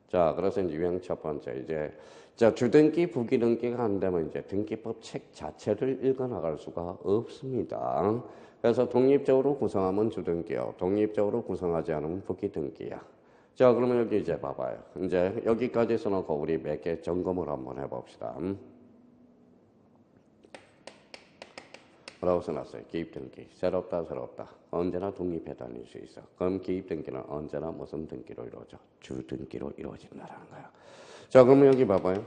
자, 그래서 이제 유행 첫 번째. 이제, 자, 주등기, 부기등기가 안 되면 이제 등기법 책 자체를 읽어나갈 수가 없습니다. 그래서 독립적으로 구성하면 주등기요. 독립적으로 구성하지 않으면 부기등기야. 자, 그러면 여기 이제 봐봐요. 이제 여기까지 써놓고 우리 몇 개 점검을 한번 해봅시다. 뭐라고 써놨어요? 기입등기. 새롭다, 새롭다. 언제나 독립해 다닐 수 있어. 그럼 기입등기는 언제나 무슨 등기로 이루어져? 주등기로 이루어진다는 거야. 자, 그러면 여기 봐봐요.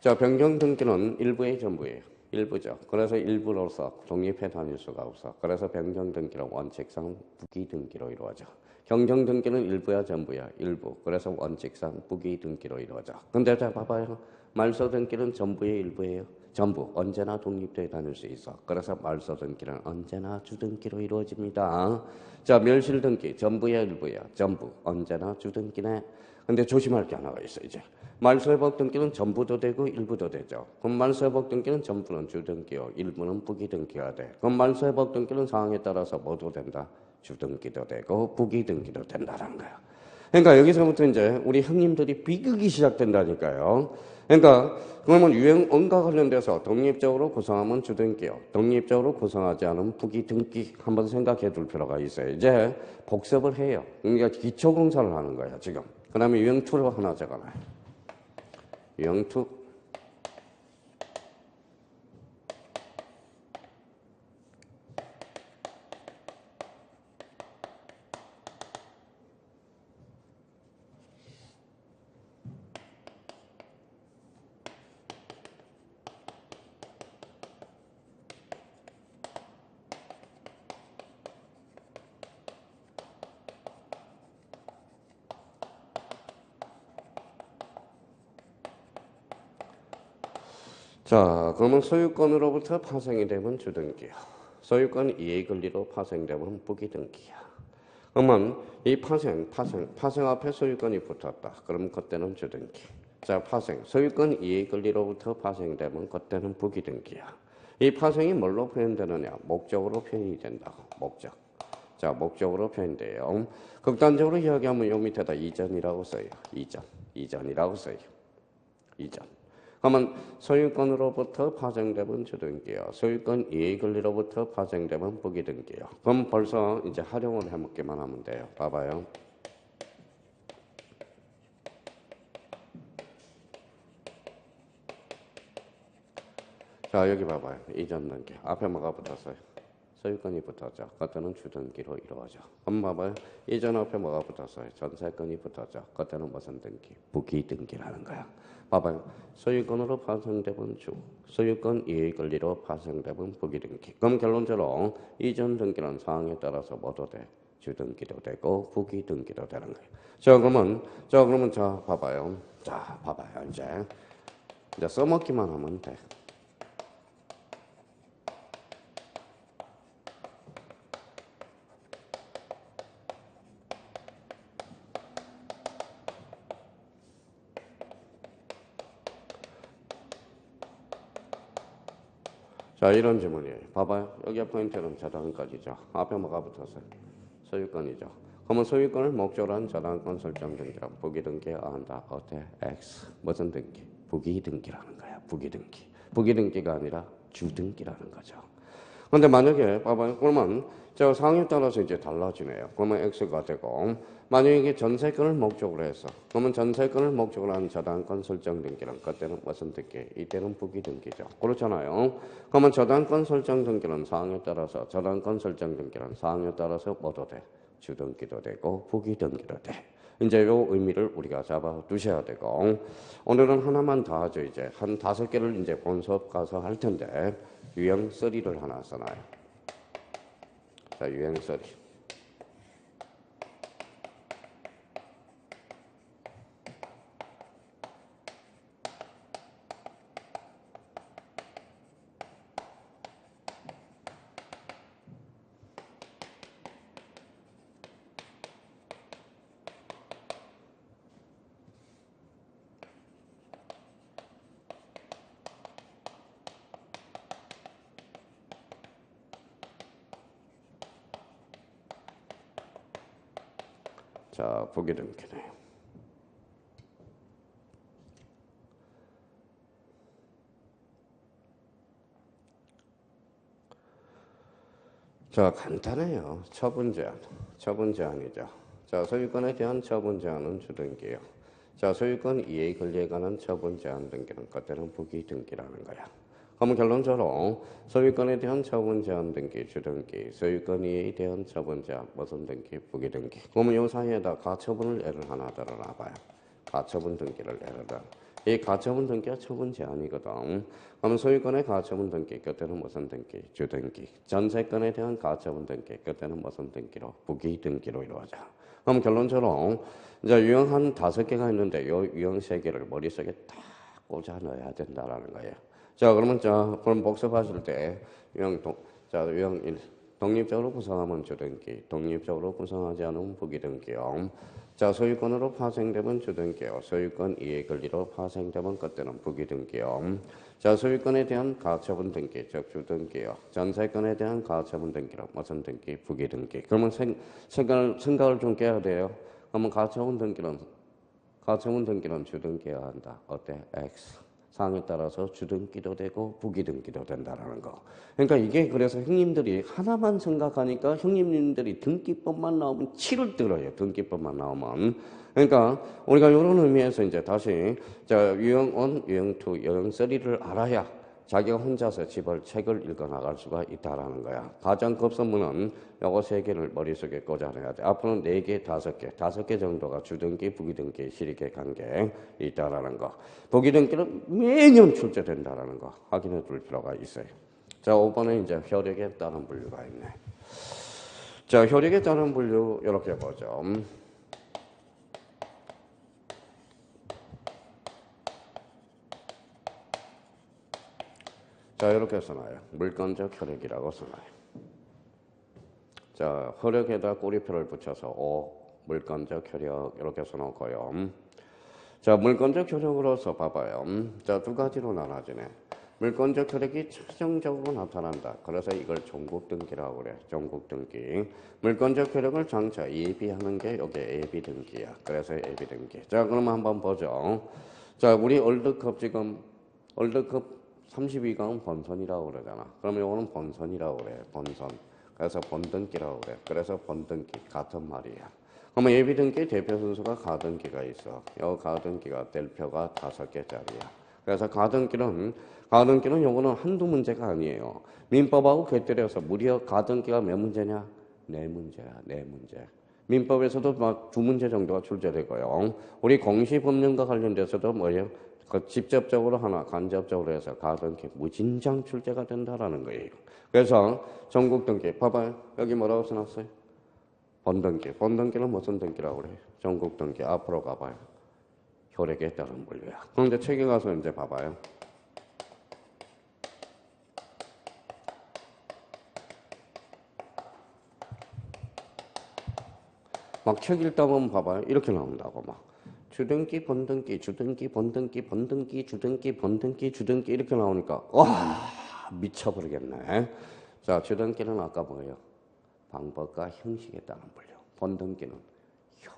자, 변경등기는 일부의 전부예요. 일부죠. 그래서 일부로서 독립해 다닐 수가 없어. 그래서 변경등기는 원칙상 부기등기로 이루어져. 경정등기는 일부야 전부야? 일부. 그래서 원칙상 부기등기로 이루어져. 근데 자 봐봐요. 말소등기는 전부의 일부예요. 전부. 언제나 독립돼 다닐 수 있어. 그래서 말소등기는 언제나 주등기로 이루어집니다. 자, 멸실등기 전부야 일부야? 전부. 언제나 주등기네. 근데 조심할 게 하나가 있어 이제. 말소회복 등기는 전부도 되고 일부도 되죠. 그럼 말소회복 등기는 전부는 주등기요, 일부는 부기등기가 돼. 그럼 말소회복 등기는 상황에 따라서 뭐도 된다? 주등기도 되고 부기등기도 된다는 거야. 그러니까 여기서부터 이제 우리 형님들이 비극이 시작된다니까요. 그러니까 그러면 유형언과 관련돼서 독립적으로 구성하면 주등기요, 독립적으로 구성하지 않으면 부기등기 한번 생각해 둘 필요가 있어요. 이제 복습을 해요. 그러니까 기초공사를 하는 거야 지금. 그 다음에 유형2로 하나 적어놔요. 유형2. 자, 그러면 소유권으로부터 파생이 되면 주등기야. 소유권 이해 권리로 파생되면 부기등기야. 그러면 이 파생 앞에 소유권이 붙었다. 그럼 그때는 주등기. 자, 파생, 소유권 이해 권리로부터 파생되면 그때는 부기등기야. 이 파생이 뭘로 표현되느냐? 목적으로 표현이 된다고. 목적. 자, 목적으로 표현돼요. 극단적으로 이야기하면 요 밑에다 이전이라고 써요. 이전이라고 써요. 이전. 그러면 소유권으로부터 파생되면 주등기요, 소유권 이해 권리로부터 파생되면 부기등기요. 그럼 벌써 이제 활용을 해먹기만 하면 돼요. 봐봐요. 자, 여기 봐봐요. 이전 등기. 앞에 뭐가 붙었어요? 소유권이 붙었죠. 그때는 주등기로 이루어져. 그럼 봐봐요. 이전 앞에 뭐가 붙었어요? 전세권이 붙었죠. 그때는 무슨 등기? 부기등기라는 거야. 봐봐요. 소유권으로 파생되면 주, 소유권 이해 권리로 파생되면 부기등기. 그럼 결론적으로 이전 등기는 상황에 따라서 뭐도 돼? 주등기도 되고 부기등기도 되는 거예요. 자 그러면 봐봐요. 자 봐봐요. 이제 써먹기만 하면 돼. 자, 이런 질문이에요. 봐봐요. 여기 포인트는 저당권이죠. 앞에 뭐가 붙었어요? 소유권이죠. 그러면 소유권을 목적으로 한 저당권 설정 등기란 부기등기해야 한다. 어때? X. 무슨 등기? 부기등기라는 거야. 부기등기. 부기등기가 아니라 주등기라는 거죠. 근데 만약에 봐봐요. 그러면 저 상황에 따라서 이제 달라지네요. 그러면 X가 되고, 만약에 이게 전세권을 목적으로 해서, 그러면 전세권을 목적으로 한 저당권 설정 등기는 그때는 무슨 등기? 이때는 부기등기죠. 그렇잖아요. 그러면 저당권 설정 등기는 상황에 따라서, 저당권 설정 등기는 상황에 따라서 뭐도 돼? 주등기도 되고 부기등기도 돼. 이제 요 의미를 우리가 잡아 두셔야 되고, 오늘은 하나만 더 하죠. 이제 한 5개를 이제 본 수업 가서 할 텐데, 유형 3를 하나 써놔요. 자, 유형 3. 자, 보게 되겠네요. 자, 간단해요. 처분 제한. 처분 제한이죠. 자, 소유권에 대한 처분 제한은 주등기예요. 자, 소유권 이해 권리에 관한 처분 제한 등기는 그때는 부기 등기라는 거야. 그럼 결론적으로 소유권에 대한 처분 제한 등기, 주등기, 소유권 이해에 대한 처분 제한, 무슨 등기, 부기 등기. 그러면 이 사이에다 가처분을 예를 하나 들어놔봐요. 가처분 등기를 예를 들어. 이 가처분 등기가 처분 제한이거든. 그럼 소유권의 가처분 등기, 그때는 무슨 등기, 주등기. 전세권에 대한 가처분 등기, 그때는 무슨 등기로, 부기 등기로 이루어져. 그럼 결론적으로 이제 유형 한 5개가 있는데 요 유형 3개를 머릿속에 딱 꽂아 넣어야 된다라는 거예요. 자, 그러면 그럼 복습하실 때 유형 1, 독립적으로 구성하면 주등기, 독립적으로 구성하지 않으면 부기등기요. 자, 소유권으로 파생되면 주등기요. 소유권 이해 권리로 파생되면 그때는 부기등기요. 자, 소유권에 대한 가처분 등기, 즉 주등기요. 전세권에 대한 가처분 등기로 무슨 등기, 부기등기. 그러면 생각을 좀 깨야 돼요. 그러면 가처분 등기는 주등기여야 한다. 어때? X. 상황에 따라서 주등기도 되고 부기등기도 된다라는 거. 그러니까 이게 그래서 형님들이 하나만 생각하니까 형님들이 등기법만 나오면 치를 들어요. 등기법만 나오면. 그러니까 우리가 이런 의미에서 이제 다시 자, 유형 1, 유형 2, 유형 3를 알아야 자기가 혼자서 책을 읽어 나갈 수가 있다라는 거야. 가장 급선무는 요거 3개를 머릿속에 꽂아내야 돼. 앞으로는 4개, 5개, 5개 정도가 주등기, 부기등기, 실익의 관계에 있다라는 거. 부기등기는 매년 출제된다라는 거 확인해 둘 필요가 있어요. 자, 5번에 이제 효력에 따른 분류가 있네. 자, 효력에 따른 분류 이렇게 보죠. 자, 이렇게 써놔요. 물권적 효력이라고 써놔요. 자, 효력에다 꼬리표를 붙여서 물권적 효력 이렇게 써놓고요. 자, 물권적 효력으로서 봐봐요. 자, 2가지로 나눠지네. 물권적 효력이 최종적으로 나타난다. 그래서 이걸 종국등기라고 그래. 종국등기. 물권적 효력을 장차 예비하는 게 여기 예비등기야. 그래서 예비등기. 자, 그러면 한번 보죠. 자, 우리 월드컵 32강은 본선이라고 그러잖아. 그러면 이거는 본선이라고 그래. 본선. 그래서 본등기라고 그래. 그래서 본등기 같은 말이야. 그러면 예비등기 대표 선수가 가등기가 있어. 이 가등기가 대표가 5개짜리야. 그래서 가등기는 요거는 한두 문제가 아니에요. 민법하고 곁들여서 무려 가등기가 몇 문제냐? 4문제야. 4문제. 민법에서도 막 2문제 정도가 출제되고요. 우리 공시법령과 관련돼서도 뭐예요? 그 직접적으로 하나, 간접적으로 해서 가등기 무진장 출제가 된다라는 거예요. 그래서 전국 등기 봐봐요. 여기 뭐라고 써놨어요? 본등기. 본등기는 무슨 등기라고 그래요? 전국 등기. 앞으로 가봐요. 효력에 따른 분류야. 그런데 책에 가서 이제 봐봐요. 막 책 읽다 보면 봐봐요. 이렇게 나온다고 막. 주등기, 본등기, 주등기, 본등기, 본등기, 주등기, 본등기, 주등기 이렇게 나오니까 와 미쳐버리겠네. 자, 주등기는 아까 뭐예요? 방법과 형식에 따른 분류. 본등기는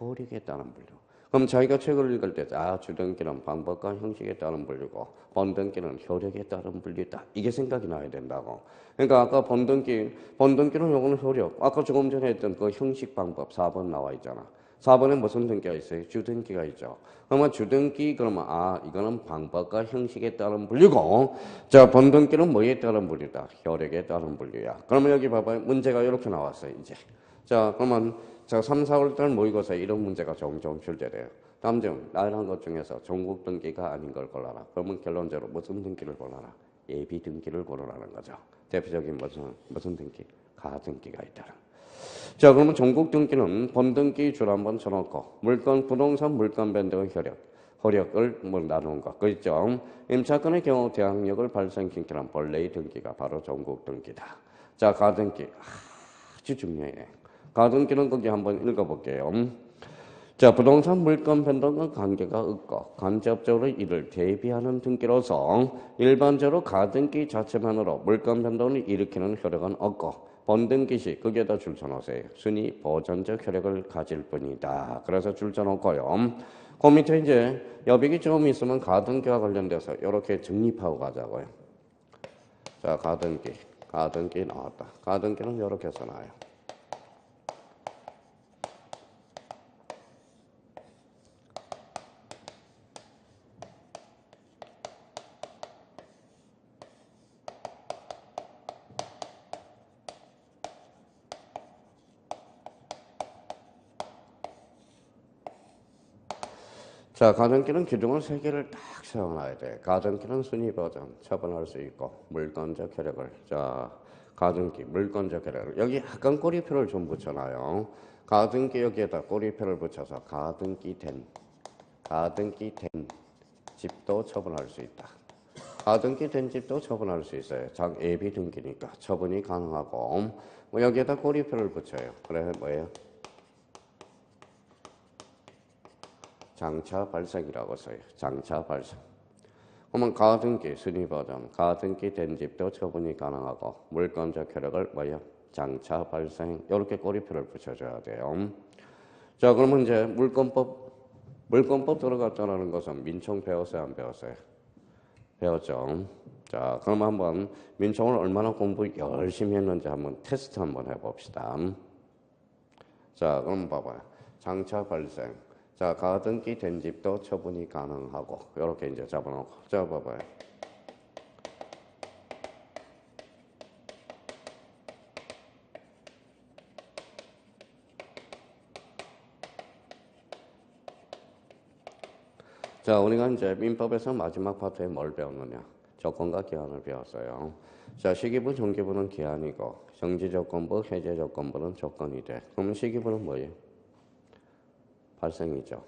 효력에 따른 분류. 그럼 자기가 책을 읽을 때 주등기는 방법과 형식에 따른 분류고 본등기는 효력에 따른 분류다. 이게 생각이 나야 된다고. 그러니까 아까 본등기는 요거는 효력. 아까 조금 전에 했던 그 형식 방법 4번 나와 있잖아. 4번에 무슨 등기가 있어요? 주등기가 있죠. 그러면 주등기 그러면 이거는 방법과 형식에 따른 분류고 자, 본등기는 뭐에 따른 분류다? 효력에 따른 분류야. 그러면 여기 봐봐요. 문제가 이렇게 나왔어요. 이제. 자, 그러면 3, 4월 달 모의고사에 이런 문제가 종종 출제돼요. 다음 중 나열한 것 중에서 종국 등기가 아닌 걸 골라라. 그러면 결론적으로 무슨 등기를 골라라? 예비 등기를 고르라는 거죠. 대표적인 무슨 등기? 가등기가 있다는. 자, 그러면 종국 등기는 본등기 줄 한번 쳐놓고 부동산 물권 변동 효력을 나누는 거. 그 있죠. 임차권의 경우 대항력을 발생시키는 본래의 등기가 바로 종국 등기다. 자, 가등기 아주 중요해. 가등기는 거기 한번 읽어볼게요. 자, 부동산 물권 변동과 관계가 없고 간접적으로 이를 대비하는 등기로서 일반적으로 가등기 자체만으로 물권 변동을 일으키는 효력은 없고 본등기 시 거기에다 줄 쳐놓으세요. 순위 보존적 효력을 가질 뿐이다. 그래서 줄 쳐놓고요. 그 밑에 이제 여백이 좀 있으면 가등기와 관련돼서 이렇게 정립하고 가자고요. 자, 가등기 나왔다. 가등기는 이렇게 써놔요. 자, 가등기는 기둥을 3개를 딱 세워놔야 돼. 가등기는 순위 버전 처분할 수 있고 물건적 혈액을. 자, 가등기 물건적 혈액을. 여기 약간 꼬리표를 좀 붙여놔요. 가등기 여기에다 꼬리표를 붙여서 가등기 된 집도 처분할 수 있다. 가등기 된 집도 처분할 수 있어요. 예비 등기니까 처분이 가능하고 뭐 여기에다 꼬리표를 붙여요. 그래 뭐예요? 장차 발생이라고 써요. 장차 발생. 그러면 가등기 순위 버전, 가등기 된 집도 처분이 가능하고 물건적 혈액을 뭐예요? 장차 발생. 이렇게 꼬리표를 붙여줘야 돼요. 자, 그러면 이제 물권법 들어갔다는 것은 민청 배웠어요, 안 배웠어요? 배웠죠. 자, 그럼 한번 민청을 얼마나 공부 열심히 했는지 한번 테스트 한번 해봅시다. 자, 그럼 봐봐요. 장차 발생. 자, 가등기 된 집도 처분이 가능하고 이렇게 이제 잡아놓고. 자, 봐봐요. 자, 우리가 이제 민법에서 마지막 파트에 뭘 배웠느냐? 조건과 기한을 배웠어요. 자, 시기부, 정기부는 기한이고 정지조건부, 해제조건부는 조건이 돼. 그럼 시기부는 뭐예요? 발생이죠.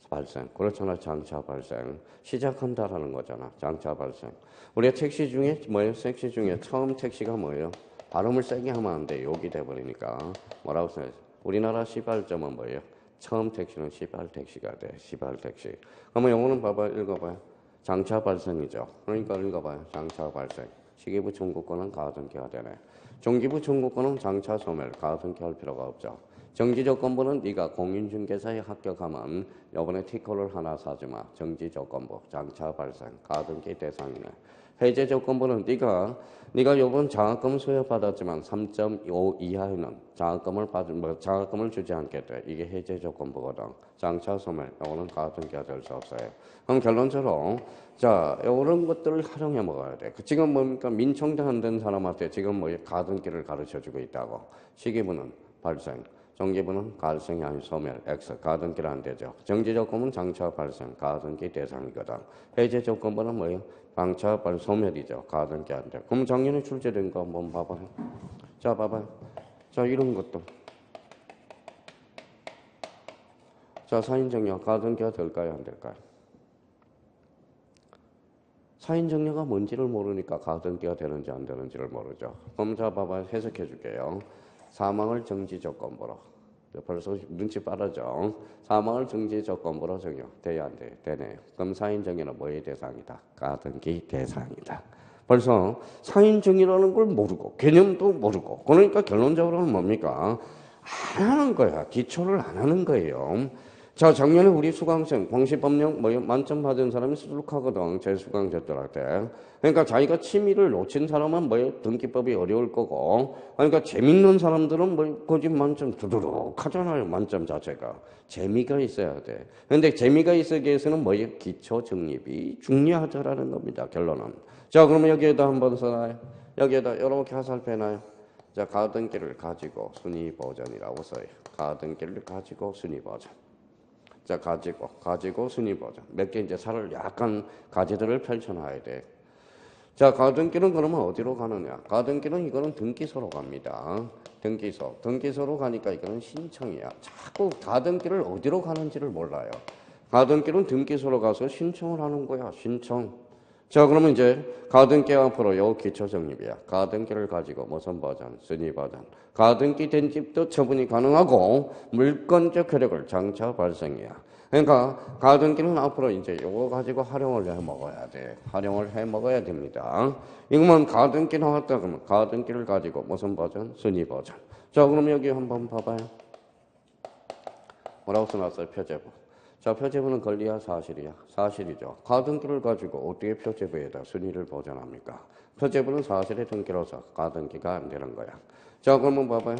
발생. 그렇잖아. 장차 발생. 시작한다라는 거잖아. 장차 발생. 우리가 택시 중에 뭐예요? 택시 중에 처음 택시가 뭐예요? 발음을 세게 하면 안 돼. 욕이 돼버리니까. 뭐라고 써요? 우리나라 시발점은 뭐예요? 처음 택시는 시발 택시가 돼. 시발 택시. 그러면 영어는 봐봐. 읽어봐요. 장차 발생이죠. 그러니까 읽어봐요. 장차 발생. 시기부 청구권은 가등기가 되네. 정기부 청구권은 장차 소멸 가등기할 필요가 없죠. 정지조건부는 네가 공인중개사에 합격하면 이번에 티커를 하나 사주마. 정지조건부 장차 발생 가등기 대상이네. 해제조건부는 네가 이번 장학금 수여받았지만 3.5 이하에는 장학금을 주지 않게 돼. 이게 해제조건부거든. 장차 소멸 이거는 가등기가 될 수 없어요. 그럼 결론적으로 자 이런 것들을 활용해 먹어야 돼. 지금 뭡니까 민청도 안 된 사람한테 지금 뭐 가등기를 가르쳐주고 있다고. 시기부는 발생. 정기부는 발생이 아닌 소멸, X, 가등기는 안 되죠. 정지조건은 장차 발생, 가등기 대상이거든. 해제조건부는 뭐예요? 장차 소멸이죠. 가등기 안 돼. 그럼 작년에 출제된 거 한번 봐봐요. 자, 봐봐요. 자, 이런 것도. 자, 사인정려 가등기가 될까요? 안 될까요? 사인정려가 뭔지를 모르니까 가등기가 되는지 안 되는지를 모르죠. 그럼 자, 봐봐요. 해석해 줄게요. 사망을 정지조건부로. 벌써 눈치 빠르죠. 사망을 정지조건부로 정요. 돼야 안 돼요? 되네요. 그럼 사인정의는 뭐의 대상이다? 가등기 대상이다. 벌써 사인정의라는 걸 모르고 개념도 모르고 그러니까 결론적으로는 뭡니까? 안 하는 거야. 기초를 안 하는 거예요. 자, 작년에 우리 수강생 광시법령 만점 받은 사람이 수두룩하거든. 제 수강 됐더라 때. 그러니까 자기가 취미를 놓친 사람은 등기법이 어려울 거고, 그러니까 재밌는 사람들은 거짓 만점 두두룩 하잖아요. 만점 자체가 재미가 있어야 돼. 그런데 재미가 있기 위해서는 기초 정립이 중요하다라는 겁니다. 결론은. 자, 그러면 여기에다 한번 써놔요. 여기에다 이렇게 화살표해놔요. 자, 가등기를 가지고 순위 버전이라고 써요. 가등기를 가지고 순위 버전. 자, 가지고 순위 버전. 몇 개 이제 살을 약간 가지들을 펼쳐놔야 돼. 자, 가등기는 그러면 어디로 가느냐? 가등기는 이거는 등기소로 갑니다. 등기소로 가니까 이거는 신청이야. 자꾸 가등기를 어디로 가는지를 몰라요. 가등기는 등기소로 가서 신청을 하는 거야. 신청. 자, 그러면 이제 가등기 앞으로 요 기초 정립이야. 가등기를 가지고 무슨 버전? 순위 버전. 가등기 된 집도 처분이 가능하고 물권적 효력을 장차 발생이야. 그러니까 가등기는 앞으로 이제 요거 가지고 활용을 해 먹어야 돼. 활용을 해 먹어야 됩니다. 이거만 가등기 나왔다 그러면 가등기를 가지고 무슨 버전? 순위 버전. 자, 그럼 여기 한번 봐봐요. 뭐라고 써놨어요? 표제부. 자, 표제부는 권리야 사실이야? 사실이죠. 가등기를 가지고 어떻게 표제부에다 순위를 보전합니까? 표제부는 사실의 등기로서 가등기가 안 되는 거야. 자, 그러면 봐봐요.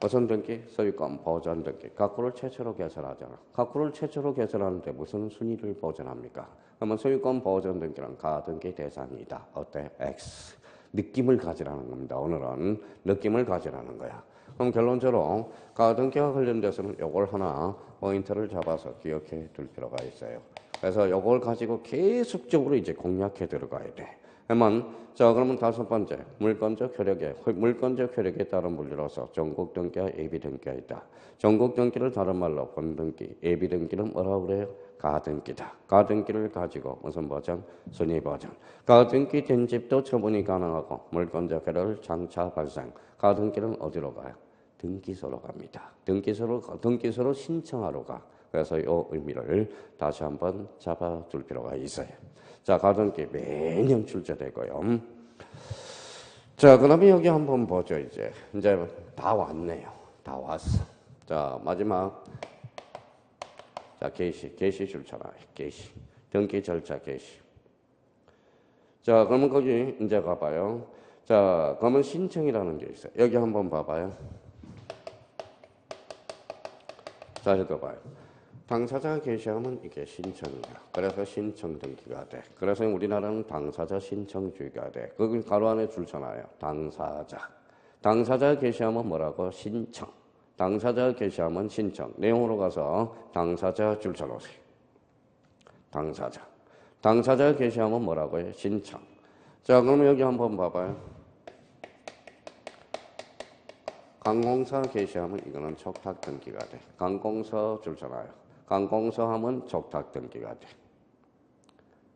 무슨 등기? 소유권 보전 등기. 가구를 최초로 개설하잖아. 가구를 최초로 개설하는데 무슨 순위를 보전합니까? 그러면 소유권 보전 등기는 가등기 대상이다. 어때? X. 느낌을 가지라는 겁니다. 오늘은 느낌을 가지라는 거야. 그럼 결론적으로 가등기와 관련돼서는 요걸 하나 포인트를 잡아서 기억해 둘 필요가 있어요. 그래서 요걸 가지고 계속적으로 이제 공략해 들어가야 돼. 자, 그러면 다섯 번째, 물권적 효력에 따른 물리로서 전국 등기와 예비 등기가 있다. 전국 등기를 다른 말로 본등기, 예비 등기는 뭐라고 그래요? 가등기다. 가등기를 가지고 무슨 버전? 순위 버전. 가등기 된 집도 처분이 가능하고 물권적 효력을 장차 발생. 가등기는 어디로 가요? 등기소로 갑니다. 등기소로 신청하러 가. 그래서 이 의미를 다시 한번 잡아둘 필요가 있어요. 자, 가등기 매년 출제되고요. 자, 그다음에 여기 한번 보죠. 이제 다 왔네요. 다 왔어. 자, 마지막. 자, 개시 줄잖아요. 개시. 등기 절차 개시. 자, 그러면 거기 이제 가봐요. 자, 그러면 신청이라는 게 있어요. 여기 한번 봐봐요. 자, 읽어봐요. 당사자가 게시하면 이게 신청이야. 그래서 신청 등기가 돼. 그래서 우리나라는 당사자 신청주의가 돼. 거기 가로 안에 줄잖아요. 당사자. 당사자가 게시하면 뭐라고? 신청. 당사자가 게시하면 신청. 내용으로 가서 당사자 줄쳐놓으세요. 당사자. 당사자가 게시하면 뭐라고요? 신청. 자, 그러면 여기 한번 봐봐요. 관공서 게시하면 이거는 촉탁 등기가 돼. 관공서 줄잖아요. 관공서 하면 촉탁 등기가 돼.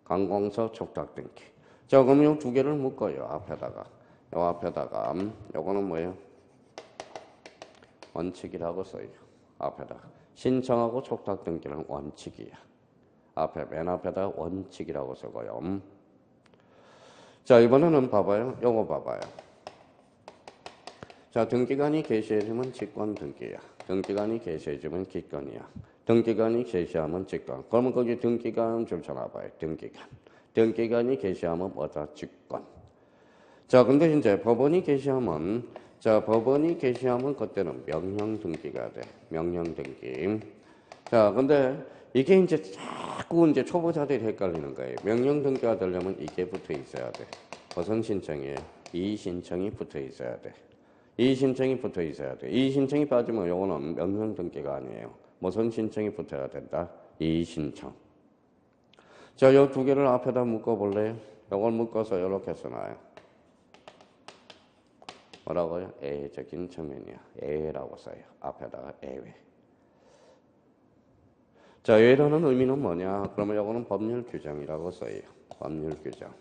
관공서 촉탁 등기. 자, 그럼 이 두 개를 묶어요. 앞에다가. 요 앞에다가. 요거는 뭐예요? 원칙이라고 써요. 앞에다가. 신청하고 촉탁 등기는 원칙이야. 맨 앞에다 원칙이라고 쓰고요. 자, 이번에는 봐봐요. 요거 봐봐요. 자, 등기관이 게시해주면 직권 등기야. 등기관이 게시해주면 기권이야. 등기관이 게시하면 직권. 그러면 거기 등기관 줄 쳐놔봐요. 등기관. 등기관이 게시하면 뭐다? 직권. 자, 근데 이제 법원이 게시하면, 그때는 명령 등기가 돼. 명령 등기. 자, 근데 이게 이제 자꾸 이제 초보자들이 헷갈리는 거예요. 명령 등기가 되려면 이게 붙어 있어야 돼. 무슨 신청이에요? 이 신청이 붙어 있어야 돼. 이 신청이 붙어 있어야 돼. 이 신청이 빠지면 요거는 명령 등기가 아니에요. 무슨 신청이 붙어야 된다? 이 신청. 자, 요 두 개를 앞에다 묶어볼래요? 요걸 묶어서 이렇게 써놔요. 뭐라고요? 애적인 측면이야. 애라고 써요. 앞에다가 애외. 자, 애라는 의미는 뭐냐? 그러면 요거는 법률 규정이라고 써요. 법률 규정.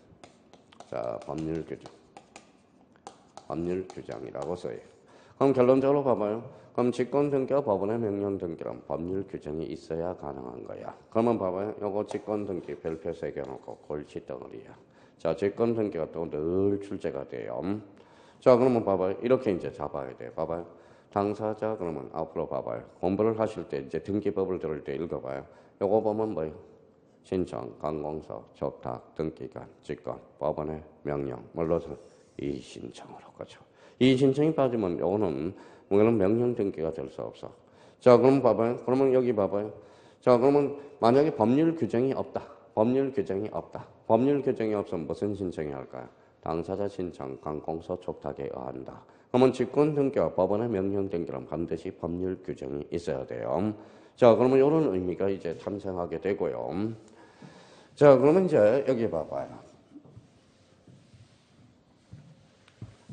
자, 법률 규정. 법률 규정이라고 써요. 그럼 결론적으로 봐봐요. 그럼 직권 등기와 법원의 명령 등기는 법률 규정이 있어야 가능한 거야. 그러면 봐봐요. 요거 직권 등기 별표 새겨놓고 골치 덩어리야. 자, 직권 등기가 또 늘 출제가 돼요. 자, 그러면 봐봐요. 이렇게 이제 잡아야 돼. 봐봐요. 당사자 그러면 앞으로 봐봐요. 공부를 하실 때 이제 등기법을 들을 때 읽어봐요. 요거 보면 뭐예요? 신청, 관공서, 촉탁, 등기관, 직권, 법원의 명령, 물러서 이 신청으로 그렇죠. 이 신청이 빠지면 요거는 명령 등기가 될 수 없어. 자, 그럼 봐봐요. 그러면 여기 봐봐요. 자, 그러면 만약에 법률 규정이 없다. 법률 규정이 없다. 법률 규정이 없으면 무슨 신청이 할까요? 당사자 신청, 관공서, 촉탁에 의한다. 그러면 직권 등기와 법원의 명령 등기는 반드시 법률 규정이 있어야 돼요. 자, 그러면 이런 의미가 이제 탄생하게 되고요. 자, 그러면 이제 여기 봐봐요.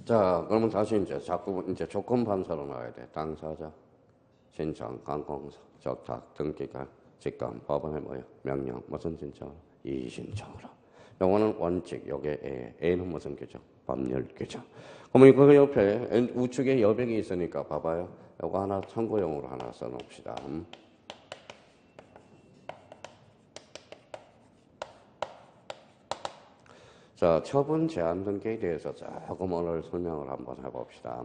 자, 그러면 다시 자꾸 조건 반사로 나와야 돼. 당사자, 신청, 관공서, 촉탁, 등기관, 직권, 법원의 뭐예요? 명령, 무슨 신청? 이 신청으로. 요거는 원칙, 요게 A는 무슨 규정? 법률 규정. 그러면 그 옆에 우측에 여백이 있으니까 봐봐요. 요거 하나 참고용으로 하나 써놓읍시다. 자, 처분 제한 등기에 대해서 조금 오늘 설명을 한번 해봅시다.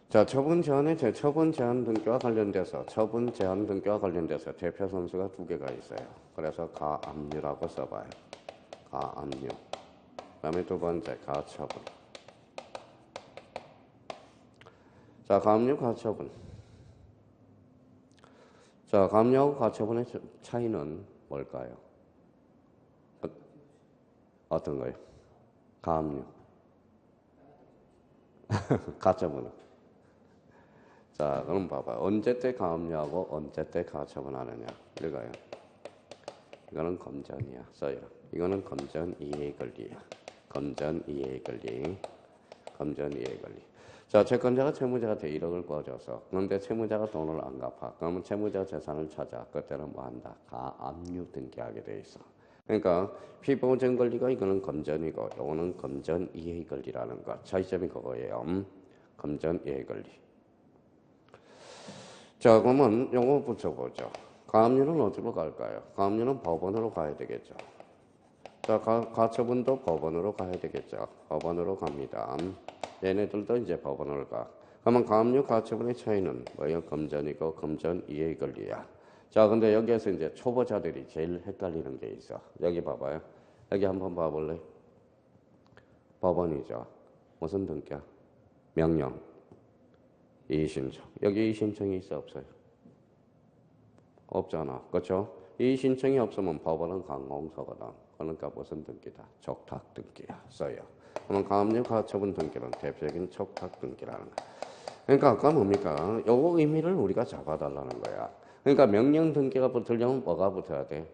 자, 처분 제한 등기와 관련돼서 대표 선수가 두 개가 있어요. 그래서 가압류라고 써봐요. 가압류. 그다음에 두 번째 가처분. 자, 가압류, 가처분. 자, 가압류하고 가처분의 차이는 뭘까요? 어떤 거요? 가압류. 가처분은 자, 그럼 봐봐. 언제 때 가압류하고 언제 때 가처분하느냐. 읽어요. 이거는 검전이야. 써요. 이거는 검전 이해 권리야. 검전 이해 권리. 검전 이해 권리. 자, 채권자가 채무자한테 1억을 꿔줘서 그런데 채무자가 돈을 안 갚아. 그러면 채무자 재산을 찾아. 그때는 뭐 한다? 가압류 등기하게 돼 있어. 그러니까 피보증 권리가 이거는 검전이고 이거는 검전 이해 권리라는 것. 차이점이 그거예요. 검전 이해 권리. 자, 그러면 요거 붙여보죠. 가압류는 어디로 갈까요? 가압류는 법원으로 가야 되겠죠. 자, 가처분도 법원으로 가야 되겠죠. 법원으로 갑니다. 얘네들도 이제 법원으로 가. 그러면 가압류 가처분의 차이는 뭐예요? 검전이고 검전 이해 권리야. 자, 근데 여기에서 이제 초보자들이 제일 헷갈리는 게 있어. 여기 봐봐요. 여기 한번 봐볼래? 법원이죠. 무슨 등기야? 명령. 이의신청. 여기 이의신청이 있어 없어요? 없잖아. 그렇죠? 이의신청이 없으면 법원은 강공서거든. 그러니까 무슨 등기다? 적탁 등기야. 써요. 그러면 가압류 가처분 등기는 대표적인 적탁 등기라는 거야. 그러니까 아까 뭡니까? 요거 의미를 우리가 잡아달라는 거야. 그러니까 명령 등기가 붙으려면 뭐가 붙어야 돼?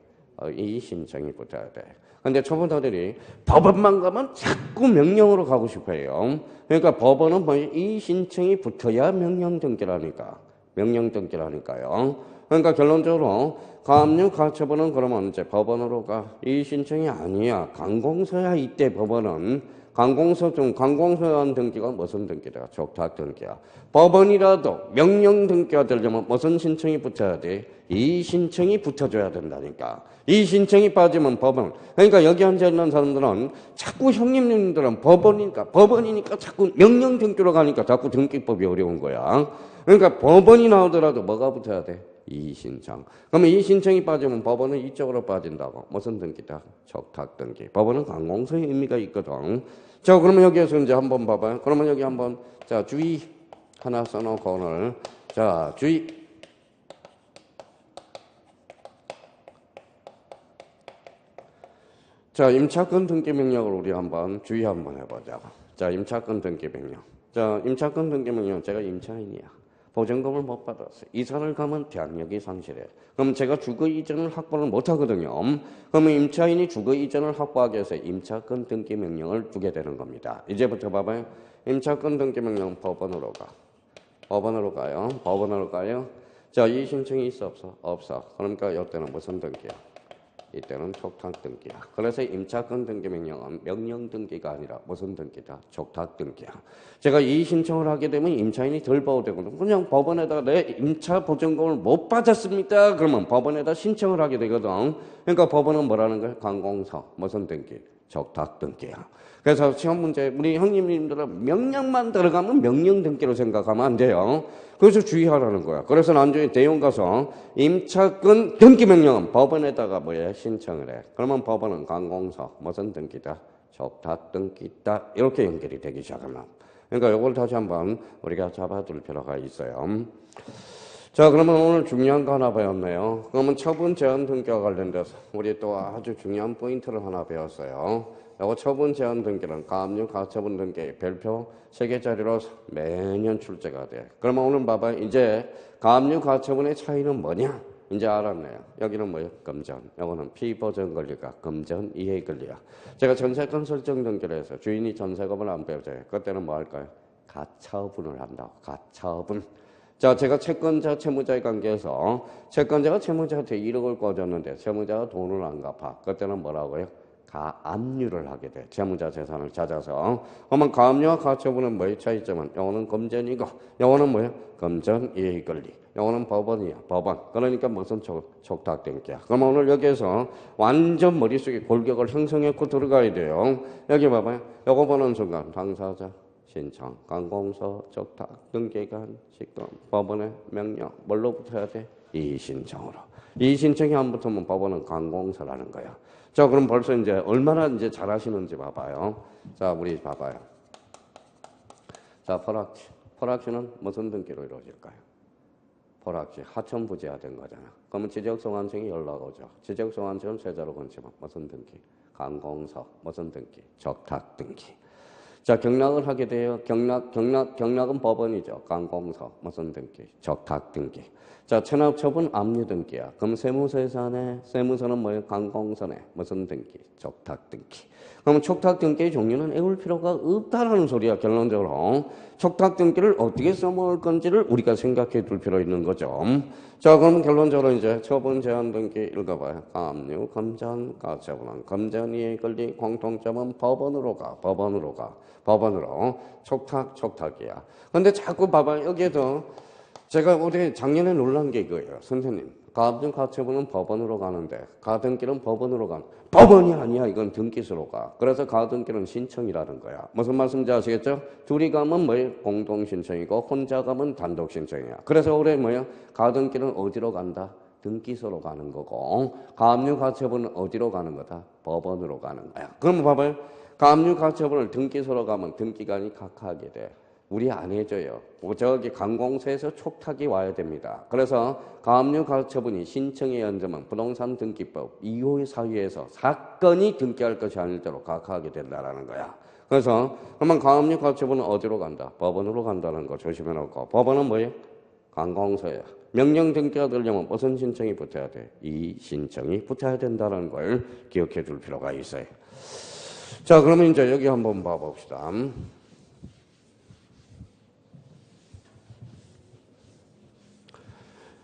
이의신청이 붙어야 돼. 근데 초보자들이 법원만 가면 자꾸 명령으로 가고 싶어요. 그러니까 법원은 뭐 이의신청이 붙어야 명령 등기라니까. 명령 등기라니까요. 그러니까 결론적으로 가압류 가처분은 그러면 이제 법원으로 가. 이의신청이 아니야. 강공서야. 이때 법원은 강공서한 등기가 무슨 등기다? 적탁 등기야. 법원이라도 명령 등기가 되려면 무슨 신청이 붙어야 돼? 이의신청이 붙어줘야 된다니까. 이의신청이 빠지면 법원. 그러니까 여기 앉아있는 사람들은 자꾸 형님들은 법원이니까 자꾸 명령 등기로 가니까 자꾸 등기법이 어려운 거야. 그러니까 법원이 나오더라도 뭐가 붙어야 돼? 이의신청. 그러면 이의신청이 빠지면 법원은 이쪽으로 빠진다고. 무슨 등기다? 적탁 등기. 법원은 강공서의 의미가 있거든. 자, 그러면 여기에서 이제 한번 봐봐요. 그러면 여기 한번, 자, 주의 하나 써놓고 오늘. 자, 주의. 자, 임차권 등기 명령을 우리 한번 주의 한번 해보자. 자, 임차권 등기 명령. 자, 임차권 등기 명령. 제가 임차인이야. 보증금을 못 받았어요. 이사를 가면 대항력이 상실해. 그럼 제가 주거 이전을 확보를 못 하거든요. 그러면 임차인이 주거 이전을 확보하기 위해서 임차권 등기 명령을 주게 되는 겁니다. 이제부터 봐봐요. 임차권 등기 명령 법원으로 가. 법원으로 가요. 법원으로 가요. 자, 이 신청이 있어 없어? 없어. 그러니까 이때는 무슨 등기야? 이때는 촉탁 등기야. 그래서 임차권 등기 명령은 명령 등기가 아니라 무슨 등기다? 촉탁 등기야. 제가 이의 신청을 하게 되면 임차인이 덜 보호되거든. 그냥 법원에다가 내 임차 보증금을 못 받았습니다. 그러면 법원에다 신청을 하게 되거든. 그러니까 법원은 뭐라는 거야? 강공서. 무슨 등기? 촉탁 등기야. 그래서 시험 문제 우리 형님들은 명령만 들어가면 명령 등기로 생각하면 안 돼요. 그래서 주의하라는 거야. 그래서 나중에 대형 가서 임차권 등기 명령은 법원에다가 뭐야 신청을 해. 그러면 법원은 강공서 무슨 등기다? 적탁 등기다. 이렇게 연결이 되기 시작하면. 그러니까 이걸 다시 한번 우리가 잡아둘 필요가 있어요. 자, 그러면 오늘 중요한 거 하나 배웠네요. 그러면 처분 제한 등기와 관련돼서 우리 또 아주 중요한 포인트를 하나 배웠어요. 이거 처분 제한 등기는 가압류 가처분 등기 별표 3개짜리로 매년 출제가 돼. 그러면 오늘 봐봐. 이제 가압류 가처분의 차이는 뭐냐? 이제 알았네요. 여기는 뭐예요? 검전. 이거는 피보전 권리가 검전 이해 권리야. 제가 전세권 설정 등기를 해서 주인이 전세금을 안 빼줘요. 그때는 뭐 할까요? 가처분을 한다고. 가처분. 자, 제가 채권자, 채무자의 관계에서 채권자가 채무자한테 1억을 꿔줬는데 채무자가 돈을 안 갚아. 그때는 뭐라고요? 가압류를 하게 돼. 채무자 재산을 찾아서. 그러면 가압류와 가처분은 뭐의 차이점은? 요거는 검전이고 요거는 뭐예요? 검전 이해 권리. 요거는 법원이야. 법원. 그러니까 무슨 촉탁 등기야. 그러면 오늘 여기에서 완전 머릿속에 골격을 형성했고 들어가야 돼요. 여기 봐봐요. 요거 보는 순간 당사자 신청, 강공서, 적탁, 등기관, 직권, 법원의 명령 뭘로 붙어야 돼? 이의신청으로. 이의신청이 안 붙으면 법원은 강공서라는 거야. 자, 그럼 벌써 이제 얼마나 이제 잘하시는지 봐봐요. 자, 우리 봐봐요. 자, 포락지. 포락지는 무슨 등기로 이루어질까요? 포락지. 하천부지화된 거잖아. 그러면 지적소관청이 연락 오죠. 지적소관청은 세자로 건치면 무슨 등기? 강공서. 무슨 등기? 적탁 등기. 자, 경락을 하게 돼요. 경락은 법원이죠. 관공서, 무슨 등기, 적탁 등기. 자, 체납처분 압류 등기야. 그럼 세무서에서 하네. 세무서는 뭐예요? 관공서네. 무슨 등기, 적탁 등기. 그럼 촉탁 등기의 종류는 애울 필요가 없다라는 소리야, 결론적으로. 촉탁 등기를 어떻게 써먹을 건지를 우리가 생각해 둘 필요 있는 거죠. 자, 그럼 결론적으로 이제 처분 제한 등기 읽어봐요. 압류, 검전, 가처분은 검전위에 걸리 공통점은 법원으로 가. 법원으로. 촉탁이야. 근데 자꾸 봐봐요. 여기에도 제가 올해 작년에 놀란 게 이거예요. 선생님, 가압류 가처분은 법원으로 가는데 가등기는 법원으로 가는 법원이 아니야. 이건 등기소로 가. 그래서 가등기는 신청이라는 거야. 무슨 말씀인지 아시겠죠? 둘이 가면 뭐예요? 공동신청이고 혼자 가면 단독신청이야. 그래서 올해 뭐예요? 가등기는 어디로 간다? 등기소로 가는 거고 가압류 가처분은 어디로 가는 거다? 법원으로 가는 거야. 그럼 봐봐요. 가압류 가처분을 등기소로 가면 등기관이 각하하게 돼. 우리 안 해줘요. 저기 관공서에서 촉탁이 와야 됩니다. 그래서 가압류 가처분이 신청에 연점은 부동산 등기법 2호의 사유에서 사건이 등기할 것이 아닐도록 각하하게 된다는 거야. 그래서 그러면 가압류 가처분은 어디로 간다? 법원으로 간다는 거 조심해 놓고 법원은 뭐예요? 관공서야. 명령 등기가 되려면 무슨 신청이 붙어야 돼? 이 신청이 붙어야 된다는 걸 기억해 둘 필요가 있어요. 자, 그러면 이제 여기 한번 봐봅시다.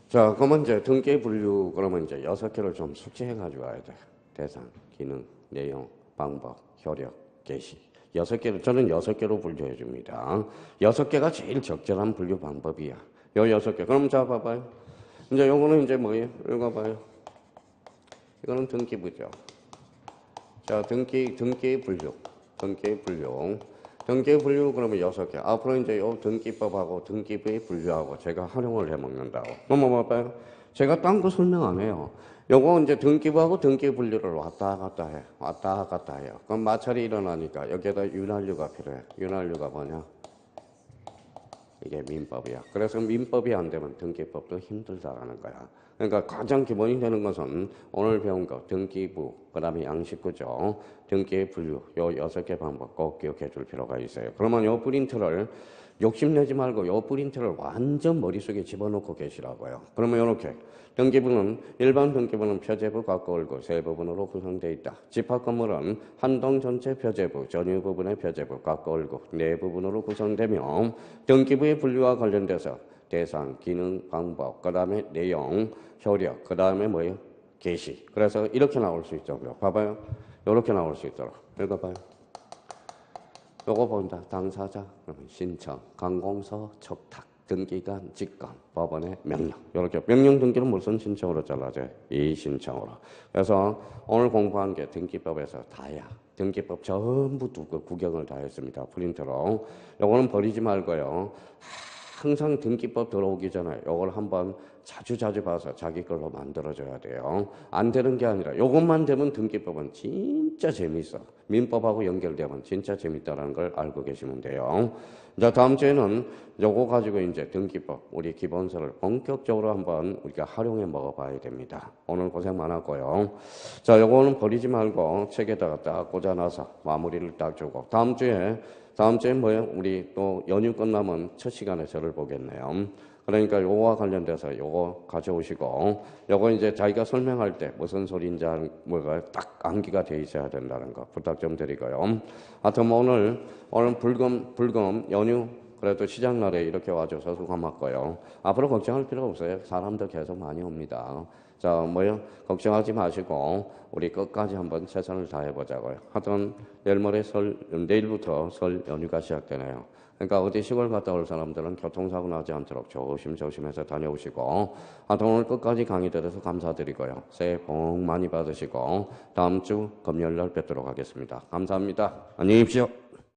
자, 그러면 이제 등기 분류, 그러면 이제 6개를 좀 숙지해가지고 와야 돼. 대상, 기능, 내용, 방법, 효력, 개시. 6개를, 저는 6개로 분류해 줍니다. 6개가 제일 적절한 분류 방법이야. 요 6개. 그럼 자, 봐봐요. 이제 요거는 이제 뭐예요? 이거 봐요. 이거는 등기부죠. 자, 등기 분류. 등기 분류 그러면 6개. 앞으로 이제 요 등기법하고 등기부의 분류하고 제가 활용을 해 먹는다고. 그럼 뭐 봐요? 제가 딴 거 설명 안 해요. 요거 이제 등기부하고 등기 분류를 왔다 갔다 해요. 그럼 마찰이 일어나니까 여기에다 윤활유가 필요해. 윤활유가 뭐냐? 이게 민법이야. 그래서 민법이 안 되면 등기법도 힘들다라는 거야. 그러니까 가장 기본이 되는 것은 오늘 배운 거 등기부, 그 다음에 양식구조, 등기 분류 요 6개 방법 꼭 기억해 줄 필요가 있어요. 그러면 요 프린트를 욕심내지 말고 요 프린트를 완전 머릿속에 집어넣고 계시라고요. 그러면 이렇게 등기부는 일반 등기부는 표제부 갖고 올고 세 부분으로 구성되어 있다. 집합건물은 한 동 전체 표제부, 전유 부분의 표제부 갖고 올고 네 부분으로 구성되며 등기부의 분류와 관련돼서 대상, 기능, 방법, 그 다음에 내용, 효력, 그 다음에 뭐예요? 개시. 그래서 이렇게 나올 수 있죠. 봐봐요. 이렇게 나올 수 있도록. 읽어봐요. 요거 본다. 당사자, 그러면 신청, 관공서, 촉탁, 등기관, 직관, 법원의 명령. 이렇게 명령 등기는 무슨 신청으로 잘라져요? 이 신청으로. 그래서 오늘 공부한 게 등기법에서 다야. 등기법 전부 구경을 다 했습니다. 프린터로. 요거는 버리지 말고요. 항상 등기법 들어오기 전에 요걸 한번 자주 봐서 자기 걸로 만들어줘야 돼요. 안 되는 게 아니라 요것만 되면 등기법은 진짜 재밌어. 민법하고 연결되면 진짜 재밌다는 걸 알고 계시면 돼요. 자, 다음 주에는 요거 가지고 이제 등기법, 우리 기본서를 본격적으로 한번 우리가 활용해 먹어봐야 됩니다. 오늘 고생 많았고요. 자, 요거는 버리지 말고 책에다가 딱 꽂아놔서 마무리를 딱 주고 다음 주에 뭐예요? 우리 또 연휴 끝나면 첫 시간에 저를 보겠네요. 그러니까 요거와 관련돼서 요거 가져오시고 요거 이제 자기가 설명할 때 무슨 소리인지 뭐가 딱 암기가 돼 있어야 된다는 거 부탁 좀 드리고요. 하여튼 오늘 불금 연휴 그래도 시작 날에 이렇게 와줘서 고맙고요. 앞으로 걱정할 필요 없어요. 사람도 계속 많이 옵니다. 자, 뭐요? 걱정하지 마시고 우리 끝까지 한번 최선을 다해보자고요. 하여튼 내일부터 설 연휴가 시작되네요. 그러니까 어디 시골 갔다 올 사람들은 교통사고 나지 않도록 조심해서 다녀오시고 하여튼 오늘 끝까지 강의 들어서 감사드리고요. 새해 복 많이 받으시고 다음 주 금요일 날 뵙도록 하겠습니다. 감사합니다. 안녕히 계십시오.